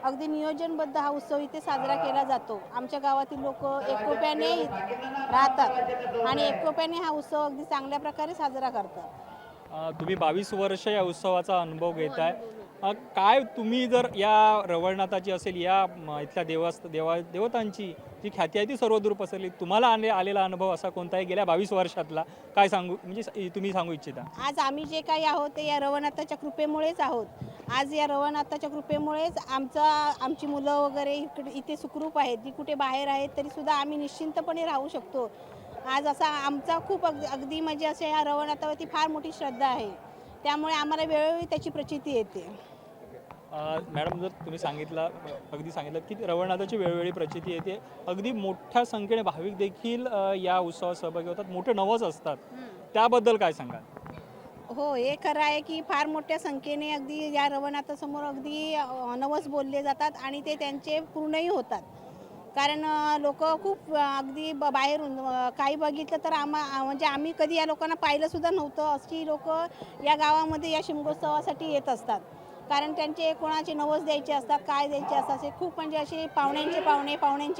अगदी नियोजनबद्ध हा उत्सव इथे साजरा केला जातो. आमच्या गावातील लोक एकोप्याने राहतात आणि एकोप्याने हा उत्सव अगदी चांगल्या प्रकारे साजरा करतात. तुम्ही 22 वर्ष या उत्सवाचा अनुभव घेताय. काय तुम्ही जर या रवळनाथाची असेल या इथल्या देवतांची जी ख्याती आहे ती सर्वदूर पसरली, तुम्हाला आलेला अनुभव असा कोणताही गेल्या 22 वर्षातला काय सांगू म्हणजे तुम्ही सांगू इच्छिता? आज आम्ही जे काही आहोत ते या रवळनाथाच्या कृपेमुळेच आहोत. आज या रवळनाथाच्या कृपेमुळेच आमची मुलं वगैरे इथे सुखरूप आहेत. जी कुठे बाहेर आहेत तरीसुद्धा आम्ही निश्चिंतपणे राहू शकतो. आज असा आमचा खूप अगदी म्हणजे असे या रवळनाथावरती फार मोठी श्रद्धा आहे. त्यामुळे आम्हाला वेळोवेळी त्याची प्रचिती येते. मॅडम, जर तुम्ही अगदी सांगितलं की रवळनाथाची वेळोवेळी प्रचिती येते, अगदी मोठ्या संख्येने भाविक देखील या उत्सवात सहभागी होतात, मोठे नवस असतात, त्याबद्दल काय सांगाल? हो, हे खरं आहे की फार मोठ्या संख्येने अगदी या रवळनाथासमोर अगदी नवस बोलले जातात आणि ते त्यांचे पूर्णही होतात. कारण लोक खूप अगदी बाहेरून काही बघितलं तर म्हणजे आम्ही कधी या लोकांना पाहिलं सुद्धा नव्हतं. अशी लोक या गावामध्ये या शिमगोत्सवासाठी येत असतात. कारण त्यांचे कोणाचे नवस द्यायचे असतात, काय द्यायचे असतात, असे खूप म्हणजे असे पाहुण्यांचे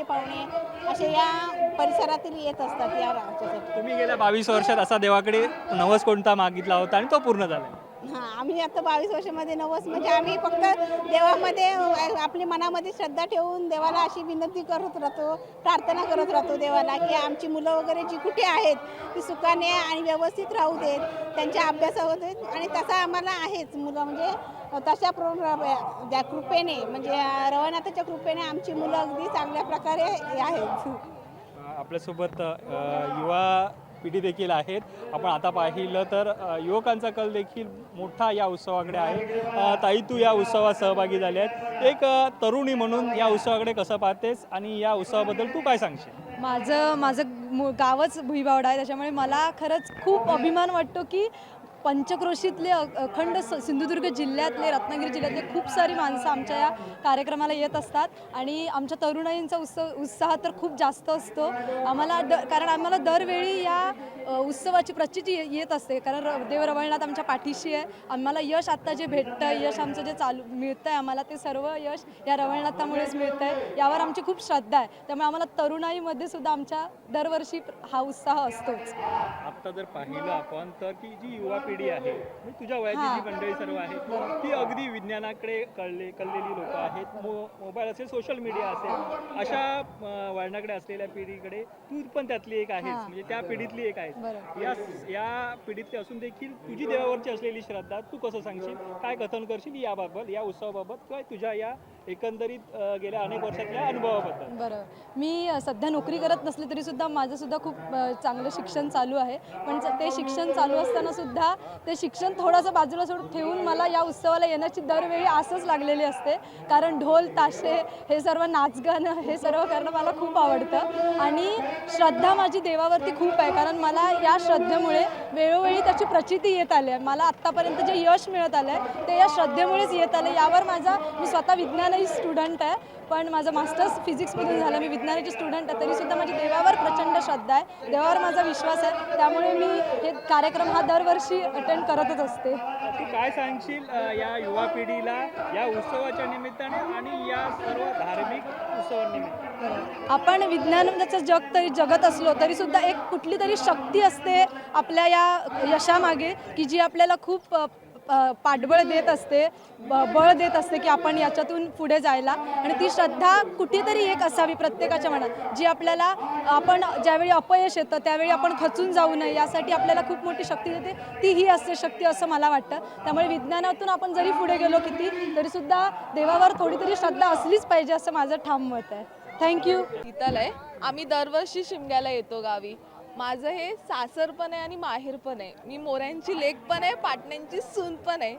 पाहुणे असे या परिसरातील येत असतात या राज्यासाठी. तुम्ही गेल्या 22 वर्षात असा देवाकडे नवस कोणता मागितला होता आणि तो पूर्ण झाला? हां, आम्ही आता 22 वर्षामध्ये नवस म्हणजे आम्ही फक्त देवामध्ये आपली मनामध्ये श्रद्धा ठेवून देवाला अशी विनंती करत राहतो, प्रार्थना करत राहतो देवाला की आमची मुलं वगैरे जी कुठे आहेत ती सुखाने आणि व्यवस्थित राहू देत, त्यांच्या अभ्यासावर देत आणि तसा आम्हाला आहेच मुलं म्हणजे तशा त्या कृपेने म्हणजे रवळनाथाच्या कृपेने आमची मुलं अगदी चांगल्या प्रकारे आहेत. आपल्यासोबत युवा पिढी देखील आहेत. आपण आता पाहिलं तर युवकांचा कल देखील मोठा या उत्सवाकडे आहे. ताई, तू या उत्सवात सहभागी झाली आहेत. एक तरुणी म्हणून या उत्सवाकडे कसं पाहतेस आणि या उत्सवाबद्दल तू काय सांगशील? माझं गावच भुईबावडा आहे, त्याच्यामुळे मला खरंच खूप अभिमान वाटतो की पंचक्रोशीतले अखंड सिंधुदुर्ग जिल्ह्यातले रत्नागिरी जिल्ह्यातले खूप सारी माणसं आमच्या या कार्यक्रमाला येत असतात आणि आमच्या तरुणाईंचा उत्साह तर खूप जास्त असतो. कारण आम्हाला दरवेळी या उत्सवाची प्रचिती येत असते. कारण देव रवळनाथ आमच्या पाठीशी आहे. आम्हाला यश आत्ता जे भेटतं, यश आमचं जे मिळतं आहे आम्हाला, ते सर्व यश या रवळनाथामुळेच मिळतं आहे. यावर आमची खूप श्रद्धा आहे. त्यामुळे आम्हाला तरुणाईमध्ये सुद्धा आमच्या दरवर्षी हा उत्साह असतोच. आता जर पाहिलं आपण तर की जी युवा पिढी आहे, तुझ्या वयाची जी मंडळी सर्व आहे ती अगदी विज्ञानाकडे कळलेली लोक आहेत. मोबाईल असेल, सोशल मीडिया असेल, अशा वळणाकडे असलेल्या पिढीकडे तू पण त्यातली एक आहेस, म्हणजे त्या पिढीतली एक आहेस. या पिढीतली असून देखील तुझी देवावरची असलेली श्रद्धा तू कसं सांगशील, काय कथन करशील याबाबत, या उत्सवाबाबत किंवा तुझ्या या एकंदरीत गेल्या अनेक वर्षातल्या अनुभवाबद्दल? बरं, मी सध्या नोकरी करत नसले तरी सुद्धा माझं सुद्धा खूप चांगलं शिक्षण चालू आहे. पण ते शिक्षण चालू असताना सुद्धा ते शिक्षण थोडंसं बाजूला सोडून ठेवून मला या उत्सवाला येण्याची दरवेळी आसच लागलेली असते. कारण ढोल ताशे हे सर्व नाचगाणं हे सर्व करणं मला खूप आवडतं आणि श्रद्धा माझी देवावरती खूप आहे. कारण मला या श्रद्धेमुळे वेळोवेळी त्याची प्रचिती येत आली आहे. मला आत्तापर्यंत जे यश मिळत आलं आहे ते या श्रद्धेमुळेच येत आलं. यावर मी स्वतः विज्ञान विज्ञानाची स्टुडंट आहे, पण माझं मास्टर्स फिजिक्समधून झालं. मी विज्ञानाची स्टुडंट आहे, तरीसुद्धा माझी देवावर प्रचंड श्रद्धा आहे, देवावर माझा विश्वास आहे. त्यामुळे मी हे कार्यक्रम हा दरवर्षी अटेंड करतच असते. तू काय सांगशील या युवा पिढीला या उत्सवाच्या निमित्ताने आणि या सर्व धार्मिक उत्सवांनिमित्ताने? आपण विज्ञानाचं जग तरी जगत असलो तरीसुद्धा एक कुठली तरी शक्ती असते आपल्या या यशामागे, की जी आपल्याला खूप पाठबळ देत असते, बळ देत असते की आपण याच्यातून पुढे जायला. आणि ती श्रद्धा कुठेतरी एक असावी प्रत्येकाच्या मनात, जी आपल्याला आपण ज्यावेळी अपयश येतं त्यावेळी आपण खचून जाऊ नये यासाठी आपल्याला खूप मोठी शक्ती देते. ती ही असते शक्ती असं मला वाटतं. त्यामुळे विज्ञानातून आपण जरी पुढे गेलो किती तरीसुद्धा देवावर थोडी तरी श्रद्धा असलीच पाहिजे असं माझं ठाम मत आहे. थँक्यू. शीतल आहे. आम्ही दरवर्षी शिमग्याला येतो गावी. माझं हे सासर पण आहे आणि माहेर पण आहे. मी मोऱ्यांची लेक पण आहे, पाटण्यांची सून पण आहे.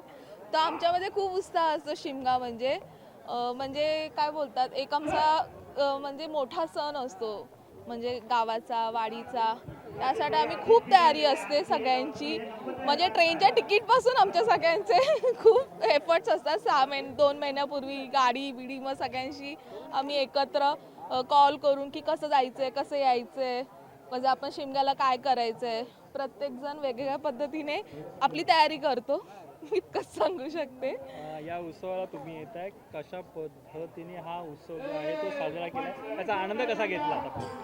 तर आमच्यामध्ये खूप उत्साह असतो. शिमगा म्हणजे काय बोलतात, एक आमचा म्हणजे मोठा सण असतो, म्हणजे गावाचा, वाडीचा. त्यासाठी आम्ही खूप तयारी असते सगळ्यांची. म्हणजे ट्रेनच्या तिकीटपासून आमच्या सगळ्यांचे खूप एफर्ट्स असतात. 2 महिन्यापूर्वी गाडी बिडी मग सगळ्यांशी आम्ही एकत्र कॉल करून की कसं जायचं आहे, कसं यायचं आहे, म्हणजे आपण शिमग्याला काय करायचं आहे. प्रत्येकजण वेगवेगळ्या पद्धतीने आपली तयारी करतो. इतकंच सांगू शकते. या उत्सवाला तुम्ही येत आहे, कशा पद्धतीने हा उत्सव जो आहे तो साजरा केला, त्याचा आनंद कसा घेतला?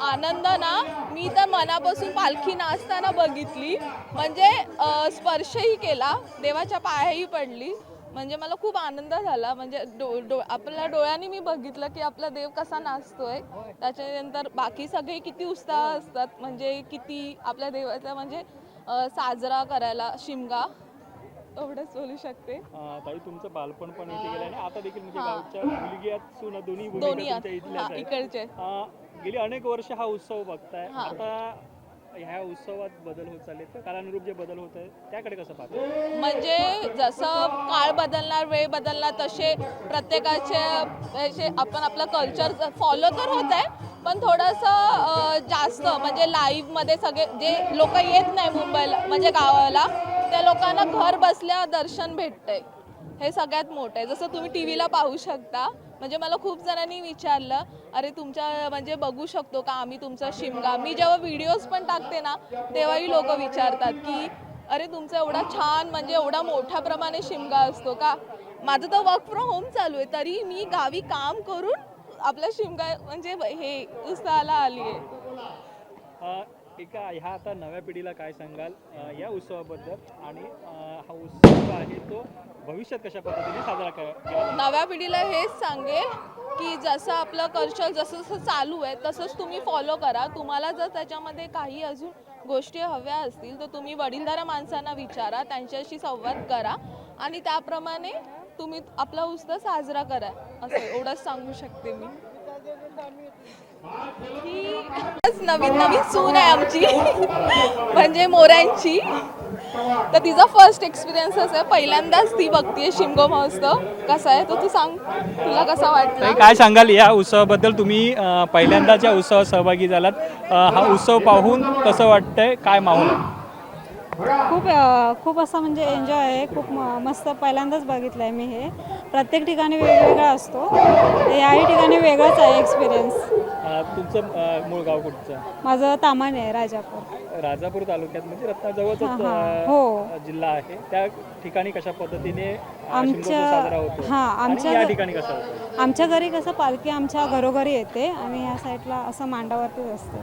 आनंद ना, मी तर मनापासून पालखी नाचताना बघितली, म्हणजे स्पर्शही केला, देवाच्या पायाही पडली. म्हणजे मला खूप आनंद झाला. म्हणजे आपल्या डोळ्यांनी मी बघितलं की आपला देव कसा नाचतोय. त्याच्यानंतर बाकी सगळे किती उत्साह असतात, म्हणजे किती आपल्या देवाचा म्हणजे साजरा करायला शिमगा. एवढंच बोलू शकते. ताई, तुमचं बालपण पण इथे गेलं आणि आता देखील म्हणजे गावच्या मुलगी आहेत, सून, दोन्ही इकडचे. गेली अनेक वर्ष हा उत्सव बघताय. आता ह्या उत्सवात बदल होत चालले, तर काळानुरूप जे बदल होत आहे त्याकडे कसं पाहतो? म्हणजे जसं काळ बदलणार, वेळ बदलणार, तसे प्रत्येकाचे आपण आपलं कल्चर फॉलो तर होत आहे, पण थोडंसं जास्त म्हणजे लाईव्हमध्ये सगळे जे लोक येत नाही मुंबईला म्हणजे गावाला, त्या लोकांना घर बसल्या दर्शन भेटतंय. हे सगळ्यात मोठं आहे. जसं तुम्ही टी व्हीला पाहू शकता. म्हणजे मला खूप जणांनी विचारलं, अरे तुमच्या म्हणजे बघू शकतो का आम्ही तुमचा शिमगा. मी जेव्हा व्हिडिओज पण टाकते ना, तेव्हाही लोक विचारतात की अरे तुमचा एवढा छान म्हणजे एवढा मोठ्या प्रमाणे शिमगा असतो का. माझं तर वर्क फ्रॉम होम चालू आहे, तरी मी गावी काम करून आपला शिमगा म्हणजे हे उत्साहाला आली आहे. ह्या आता नव्या पिढीला काय सांगाल या उत्सवाबद्दल, आणि हा उत्सव जो आहे तो भविष्यात कशा पद्धतीने साजरा केला? नव्या पिढीला हेच सांगेल की जसं आपलं कल्चर जसं जसं चालू आहे तसंच तुम्ही फॉलो करा. तुम्हाला जर त्याच्यामध्ये काही अजून गोष्टी हव्या असतील तर तुम्ही वडीलधाऱ्या माणसांना विचारा, त्यांच्याशी संवाद करा आणि त्याप्रमाणे तुम्ही आपला उत्सव साजरा करा. असं एवढंच सांगू शकते मी. ही नवीन सून आहे आमची म्हणजे मोऱ्यांची. तर तिचा फर्स्ट एक्सपिरियन्सच आहे, पहिल्यांदाच ती बघतीये शिमगो महोत्सव कसा आहे. तर तू सांग, तुला कसा वाटला? काय सांगाल या उत्सवाबद्दल? तुम्ही पहिल्यांदाच या उत्सवात सहभागी झालात. हा उत्सव पाहून कसं वाटतंय, काय माहोल आहे? खूप असा म्हणजे एन्जॉय आहे. खूप मस्त पहिल्यांदाच बघितलं आहे मी. हे प्रत्येक ठिकाणी वेगवेगळा असतो, याही ठिकाणी वेगळाच आहे एक्सपिरियन्स. तुमचं मूळ गाव कुठचं? माझं तामान आहे, राजापूर. राजापूर तालुक्यात म्हणजे रत्नाजवळच जिल्हा आहे. त्या ठिकाणी कशा पद्धतीने साजरा होतो? या ठिकाणी कसं होतं? आमच्या घरी कसं पालखी आमच्या घरोघरी येते आणि या साईडला असं मांडावरतीच असते.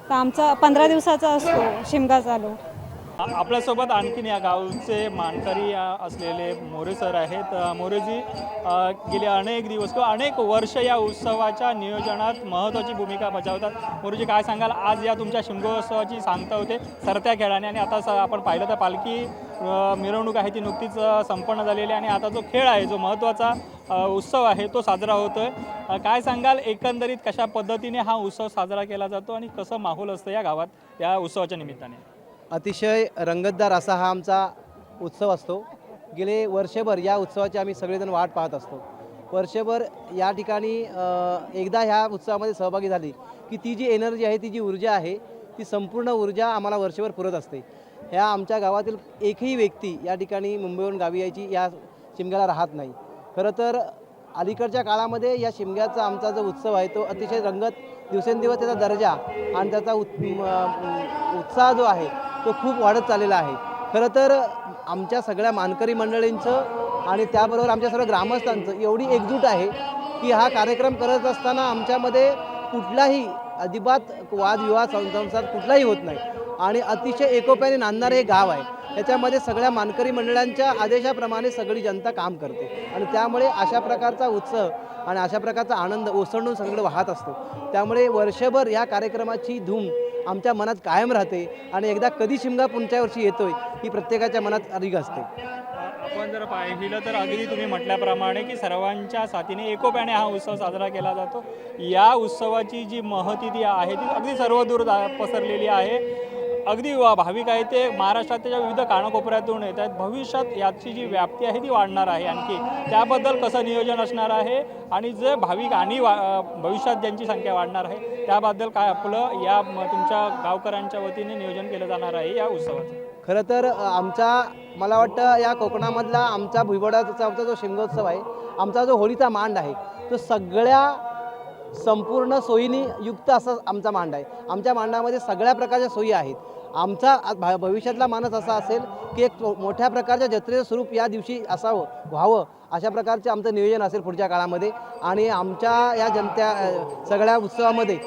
तर आमचा 15 दिवसाचा असतो शिमगा चालू. आपल्यासोबत आणखीन या गावचे मानकरी असलेले मोरे सर आहेत. मोरेजी गेले अनेक दिवस किंवा अनेक वर्ष या उत्सवाच्या नियोजनात महत्त्वाची भूमिका बजावतात. मोरेजी, काय सांगाल, आज या तुमच्या शिमगोत्सवाची सांगता होते सरत्या खेळाने, आणि आता आपण पाहिलं तर पालखी मिरवणूक आहे ती नुकतीच संपन्न झालेली आहे आणि आता जो खेळ आहे, जो महत्त्वाचा उत्सव आहे तो साजरा होतोय. काय सांगाल, एकंदरीत कशा पद्धतीने हा उत्सव साजरा केला जातो आणि कसं माहोल असतं या गावात या उत्सवाच्या निमित्ताने? अतिशय रंगतदार असा हा आमचा उत्सव असतो. गेले वर्षभर या उत्सवाची आम्ही सगळेजण वाट पाहत असतो. वर्षभर या ठिकाणी एकदा ह्या उत्सवामध्ये सहभागी झाली की ती जी एनर्जी आहे, ती जी ऊर्जा आहे, ती संपूर्ण ऊर्जा आम्हाला वर्षभर पुरत असते. ह्या आमच्या गावातील एकही व्यक्ती या ठिकाणी मुंबईवरून गावी यायची या शिमग्याला राहत नाही. खरं तर अलीकडच्या काळामध्ये या शिमग्याचा आमचा जो उत्सव आहे तो अतिशय रंगत दिवसेंदिवस त्याचा दर्जा आणि त्याचा उत्साह जो आहे तो खूप वाढत चाललेला आहे. खरं तर आमच्या सगळ्या मानकरी मंडळींचं आणि त्याबरोबर आमच्या सर्व ग्रामस्थांचं एवढी एकजूट आहे की हा कार्यक्रम करत असताना आमच्यामध्ये कुठलाही अजिबात वादविवाद संसार कुठलाही होत नाही आणि अतिशय एकोप्याने नांदणारे हे गाव आहे. त्याच्यामध्ये सगळ्या मानकरी मंडळांच्या आदेशाप्रमाणे सगळी जनता काम करते आणि त्यामुळे अशा प्रकारचा उत्सव आणि अशा प्रकारचा आनंद ओसंडून सगळं वाहत असतो. त्यामुळे वर्षभर या कार्यक्रमाची धूम आमच्या मनात कायम राहते आणि एकदा कधी शिमगा पुढच्या वर्षी येतोय ही प्रत्येकाच्या मनात अधिक असते. आपण जर पाहिलं तर अगदी तुम्ही म्हटल्याप्रमाणे की सर्वांच्या साथीने एकोप्याने हा उत्सव साजरा केला जातो. या उत्सवाची जी महती ती आहे ती अगदी सर्वदूर पसरलेली आहे. अगदी भाविक आहे ते महाराष्ट्राच्या विविध कानाकोपऱ्यातून येत आहेत. भविष्यात याची जी व्याप्ती आहे ती वाढणार आहे. आणखी त्याबद्दल कसं नियोजन असणार आहे आणि जे भाविक आणि भविष्यात ज्यांची संख्या वाढणार आहे त्याबद्दल काय आपलं या तुमच्या गावकऱ्यांच्या वतीने नियोजन केलं जाणार आहे या उत्सवाचं? खरं तर मला वाटतं या कोकणामधला आमचा भुईबोडाचा जो शिमगोत्सव आहे, आमचा जो होळीचा मांड आहे तो सगळ्या संपूर्ण सोयीनी युक्त असा आमचा मांड आहे. आमच्या मांडामध्ये सगळ्या प्रकारच्या सोयी आहेत. आमचा भविष्यातला मानस असा असेल की एक मोठ्या प्रकारच्या जत्रेचं स्वरूप या दिवशी असावं व्हावं अशा प्रकारचे आमचं नियोजन असेल पुढच्या काळामध्ये. आणि आमच्या या सगळ्या उत्सवामध्ये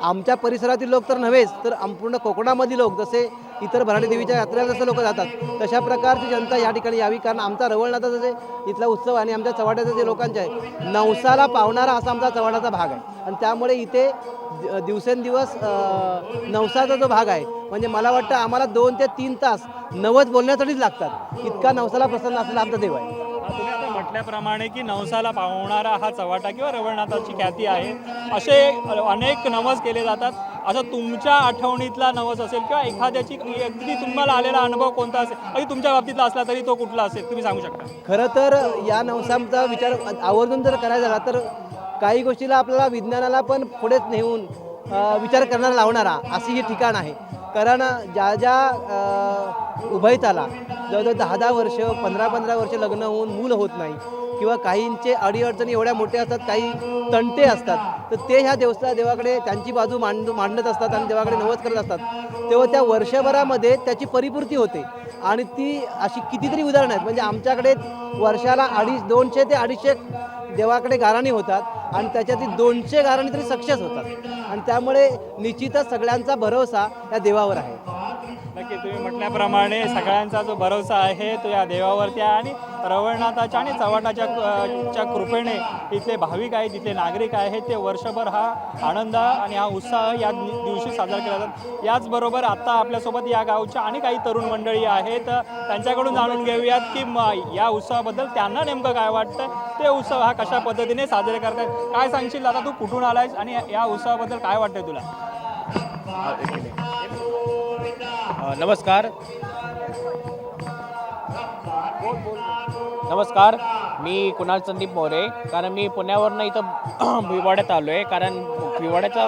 आमच्या परिसरातील लोक तर नव्हेच तर संपूर्ण कोकणामधील लोक जसे इतर भराडी देवीच्या यात्रेला जसं लोक जातात तशा प्रकारची जनता या ठिकाणी यावी. कारण आमचा रवळनाथाचा जे इथला उत्सव आणि आमच्या चव्हाट्याचा जे लोकांचे आहे नवसाला पावणारा असा आमचा चव्हाट्याचा भाग आहे आणि त्यामुळे इथे दिवसेंदिवस नवसाचा जो भाग आहे म्हणजे मला वाटतं आम्हाला 2 ते 3 तास नवस बोलण्यासाठीच लागतात. इतका नवसाला प्रसन्न असलेला आमचा देव आहे. तुम्ही आता म्हटल्याप्रमाणे की नवसाला पावणारा हा चव्हाटा किंवा रवळनाथाची ख्याती आहे. असे अनेक नवस केले जातात. असं तुमच्या आठवणीतला नवस असेल किंवा एखाद्याची अगदी तुम्हाला आलेला अनुभव कोणता असेल अगदी तुमच्या बाबतीतला असला तरी तो कुठला असेल तुम्ही सांगू शकता? खरं तर या नवसांचा विचार आवर्जून जर करायचा झाला तर काही गोष्टीला आपल्याला विज्ञानाला पण पुढेच नेऊन विचार करणारा लावणारा अशी ही ठिकाण आहे. कारण ज्या उभयताला जवळजवळ 10-10 वर्ष 15-15 वर्ष लग्न होऊन मूल होत नाही किंवा काहींचे अडीअडचणी एवढ्या मोठ्या असतात, काही तंटे असतात तर ते ह्या देवाकडे त्यांची बाजू मांडत असतात आणि देवाकडे नवस करत असतात. तेव्हा त्या वर्षभरामध्ये त्याची परिपूर्ती होते आणि ती अशी कितीतरी उदाहरणं आहेत. म्हणजे आमच्याकडे वर्षाला 200 ते 250 देवाकडे गाराणी होतात आणि त्याच्यातील 200 गाराणी तरी सक्सेस होतात आणि त्यामुळे निश्चितच सगळ्यांचा भरोसा या देवावर आहे. नक्की तुम्ही म्हटल्याप्रमाणे सगळ्यांचा जो भरोसा आहे तो या देवावरती आहे आणि रवळनाथाच्या आणि चव्हाटाच्या कृपेने इथले भाविक आहेत, इथले नागरिक आहेत ते वर्षभर हा आनंद आणि हा उत्साह या दिवशी साजरा केला जातो. याचबरोबर आता आपल्यासोबत या गावच्या आणि काही तरुण मंडळी आहेत त्यांच्याकडून जाणून घेऊयात की या उत्सवाबद्दल त्यांना नेमकं काय वाटतं, ते उत्सव हा कशा पद्धतीने साजरे करतात. काय सांगशील दादा, तू कुठून आलायस आणि या उत्सवाबद्दल काय वाटतंय तुला? नमस्कार, मी कुणाल संदीप मोरे. कारण मी पुण्यावरनं इथं भुईवाड्यात आलो आहे. कारण भुईवाड्याचा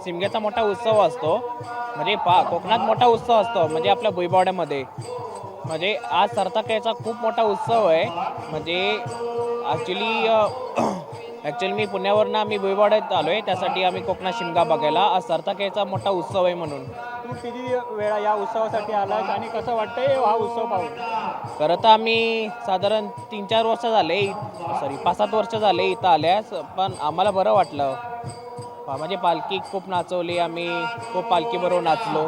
शिमग्याचा मोठा उत्सव असतो. म्हणजे कोकणात मोठा उत्सव असतो म्हणजे आपल्या भुईवाड्यामध्ये. म्हणजे आज सरताक्याचा खूप मोठा उत्सव आहे. म्हणजे ॲक्च्युली मी पुण्यावरनं आम्ही भुईवाड्यात आलो आहे. त्यासाठी आम्ही कोकणात शिमगा बघायला. आज सरताक्याचा मोठा उत्सव आहे म्हणून. तू किती वेळा या उत्सवासाठी आलास आणि कसं वाटतंय हा उत्सव पाहून? खरं तर आम्ही साधारण 3-4 वर्ष झाले 5-7 वर्ष झाले इथं आल्यास. पण आम्हाला बरं वाटलं. म्हणजे पालखी खूप नाचवली, आम्ही खूप पालखीबरोबर नाचलो.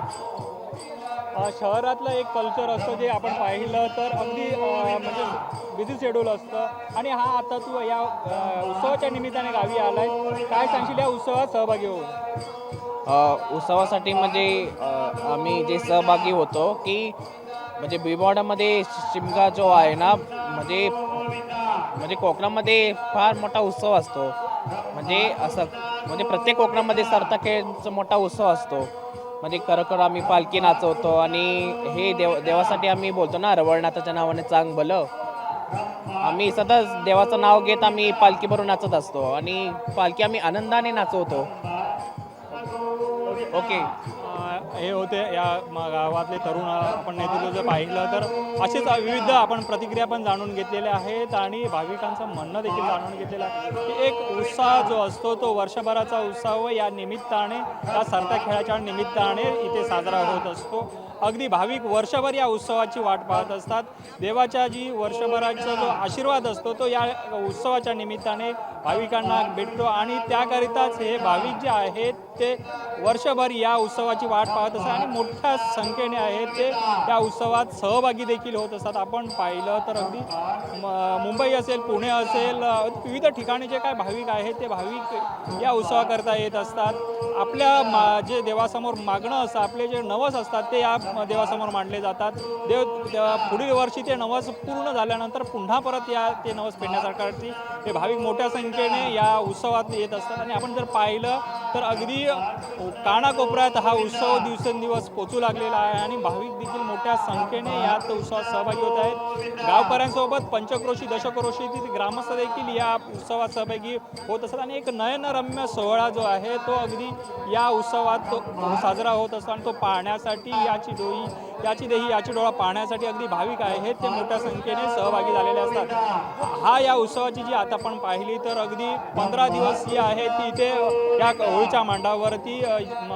शहरातलं एक कल्चर असतं जे आपण पाहिलं तर अगदी म्हणजे बिझी शेड्यूल असतं आणि हा आता तू या उत्सवाच्या निमित्ताने गावी आलाय. काय सांगशील या उत्सवात सहभागी होऊन? उत्सवासाठी म्हणजे आम्ही जे सहभागी होतो की म्हणजे भुईवाड्यामध्ये शिमगा जो आहे ना म्हणजे कोकणामध्ये फार मोठा उत्सव असतो. म्हणजे प्रत्येक कोकणामध्ये सरताक्याचा मोठा उत्सव असतो. म्हणजे खरोखर आम्ही पालखी नाचवतो आणि हे देवासाठी आम्ही बोलतो ना, रवळनाथाच्या नावाने चांग भलं. आम्ही सतत देवाचं नाव घेत आम्ही पालखीबरोबर नाचत असतो आणि पालखी आम्ही आनंदाने नाचवतो. ओके. हे होते या गावातले तरुण आपण नेतृत्व जर पाहिलं तर असेच विविध आपण प्रतिक्रिया पण जाणून घेतलेल्या आहेत आणि भाविकांचं म्हणणं देखील जाणून घेतलेलं आहे की एक उत्साह जो असतो तो वर्षभराचा उत्साह या निमित्ताने या सरत्या खेळाच्या निमित्ताने इथे साजरा होत असतो. अगदी भाविक वर्षभर या उत्सवाची वाट पाहत असतात. देवाच्या जी वर्षभराचा जो आशीर्वाद असतो तो या उत्सवाच्या निमित्ताने भाविकांना भेटतो आणि त्याकरिताच हे भाविक जे आहेत ते वर्षभर या उत्सवाची वाट पाहत असतात आणि मोठ्या संख्येने आहेत ते या उत्सवात सहभागी देखील होत असतात. आपण पाहिलं तर अगदी मुंबई असेल, पुणे असेल, विविध ठिकाणी जे काय भाविक आहेत ते भाविक या उत्सवाकरता येत असतात. आपल्या जे देवासमोर मागणं असतं, आपले जे नवस असतात ते या देवासमोर मांडले जातात. पुढील वर्षी ते नवस पूर्ण झाल्यानंतर पुन्हा परत ते नवस पेटण्यासाठी हे भाविक मोठ्या संख्येने या उत्सवात येत असतात. आणि आपण जर पाहिलं तर अगदी कानाकोपऱ्यात हा उत्सव दिवसेंदिवस पोचू लागलेला आहे आणि भाविक देखील मोठ्या संख्येने यात उत्सवात सहभागी होत आहेत. गावकऱ्यांसोबत पंचक्रोशी दशक्रोशीतील ग्रामस्थ देखील या उत्सवात सहभागी होत असतात आणि एक नयनरम्य सोहळा जो आहे तो अगदी या उत्सवात तो साजरा होत असतो आणि तो पाहण्यासाठी याची डोळा पाहण्यासाठी अगदी भाविक आहेत ते मोठ्या संख्येने सहभागी झालेले असतात. हा या उत्सवाची जी आता आपण पाहिली तर अगदी 15 दिवस जी आहे ती इथे या होळीच्या मांडावरती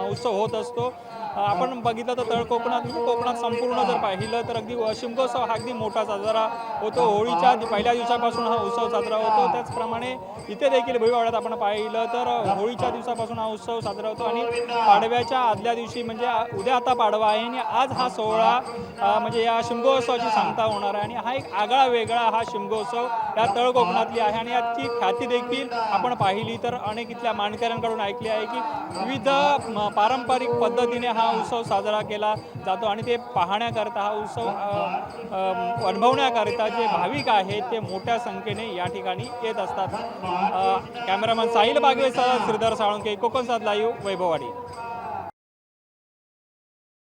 उत्सव होत असतो. आपण बघितलं तर कोकणात संपूर्ण जर पाहिलं तर अगदी शिमगोत्सव हा अगदी मोठा साजरा होतो. होळीच्या पहिल्या दिवसापासून हा उत्सव साजरा होतो. त्याचप्रमाणे इथे देखील भुईवाड्यात आपण पाहिलं तर होळीच्या दिवसापासून हा उत्सव साजरा होतो आणि पाडव्याच्या आदल्या दिवशी म्हणजे उद्या आता पाडवा आहे आणि आज हा सोहळा म्हणजे या शिमगोत्सवाची सांगता होणार आहे आणि हा एक आगळा वेगळा हा शिमगोत्सव या तळ कोकणातली आहे आणि याची ख्याती देखील आपण पाहिली तर अनेक इथल्या मानकऱ्यांकडून ऐकली आहे की विविध पारंपरिक पद्धतीने हा उत्सव साजरा केला जातो आणि ते पाहण्याकरता हा उत्सव अनुभवण्याकरता जे भाविक आहेत ते मोठ्या संख्येने या ठिकाणी येत असतात. कॅमेरामन साहिल बागवेसह श्रीधर साळुंके, कोकण सात लाईव्ह, वैभववाडी.